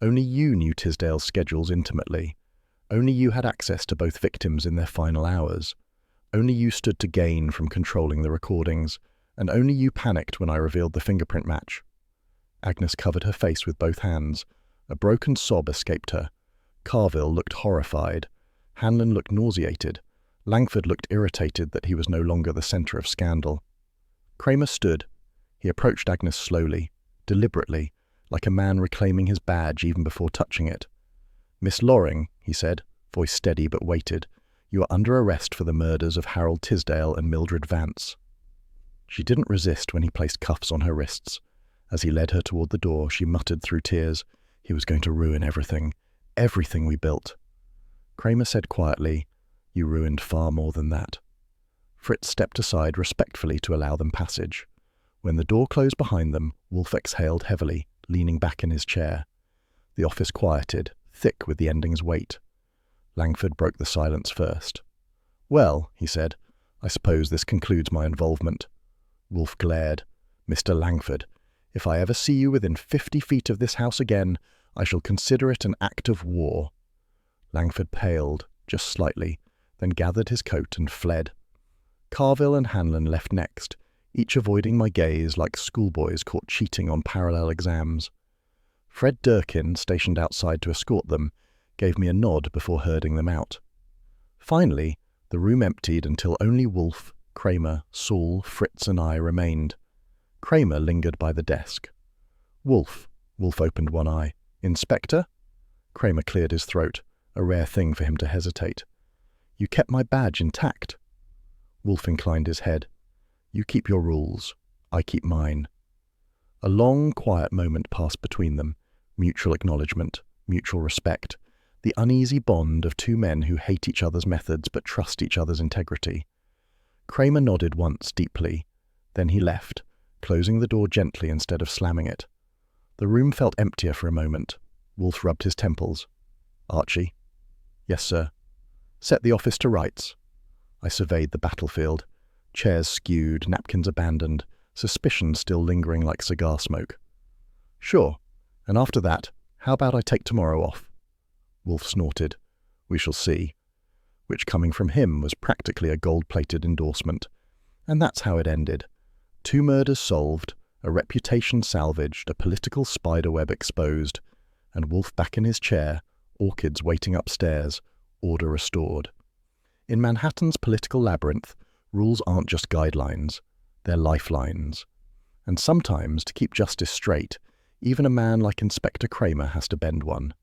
Only you knew Tisdale's schedules intimately. Only you had access to both victims in their final hours. Only you stood to gain from controlling the recordings, and only you panicked when I revealed the fingerprint match. Agnes covered her face with both hands. A broken sob escaped her. Carville looked horrified. Hanlon looked nauseated. Langford looked irritated that he was no longer the centre of scandal. Cramer stood. He approached Agnes slowly, deliberately, like a man reclaiming his badge even before touching it. Miss Loring, he said, voice steady but weighted, you are under arrest for the murders of Harold Tisdale and Mildred Vance. She didn't resist when he placed cuffs on her wrists. As he led her toward the door, she muttered through tears, he was going to ruin everything we built. Cramer said quietly, you ruined far more than that. Fritz stepped aside respectfully to allow them passage. When the door closed behind them, Wolfe exhaled heavily, leaning back in his chair. The office quieted, thick with the ending's weight. Langford broke the silence first. Well, he said, I suppose this concludes my involvement. Wolfe glared. Mr. Langford, if I ever see you within 50 feet of this house again, I shall consider it an act of war. Langford paled, just slightly, then gathered his coat and fled. Carville and Hanlon left next, each avoiding my gaze like schoolboys caught cheating on parallel exams. Fred Durkin, stationed outside to escort them, gave me a nod before herding them out. Finally, the room emptied until only Wolfe, Cramer, Saul, Fritz and I remained. Cramer lingered by the desk. Wolfe opened one eye. Inspector? Cramer cleared his throat, a rare thing for him to hesitate. You kept my badge intact. Wolfe inclined his head. You keep your rules. I keep mine. A long, quiet moment passed between them. Mutual acknowledgement, mutual respect, the uneasy bond of two men who hate each other's methods but trust each other's integrity. Cramer nodded once deeply. Then he left, closing the door gently instead of slamming it. The room felt emptier for a moment. Wolfe rubbed his temples. Archie? Yes, sir. Set the office to rights. I surveyed the battlefield. Chairs skewed, napkins abandoned, suspicion still lingering like cigar smoke. Sure. And after that, how about I take tomorrow off? Wolfe snorted. We shall see. Which, coming from him, was practically a gold-plated endorsement. And that's how it ended. 2 murders solved, a reputation salvaged, a political spiderweb exposed, and Wolfe back in his chair, orchids waiting upstairs, order restored. In Manhattan's political labyrinth, rules aren't just guidelines, they're lifelines. And sometimes, to keep justice straight, even a man like Inspector Cramer has to bend one.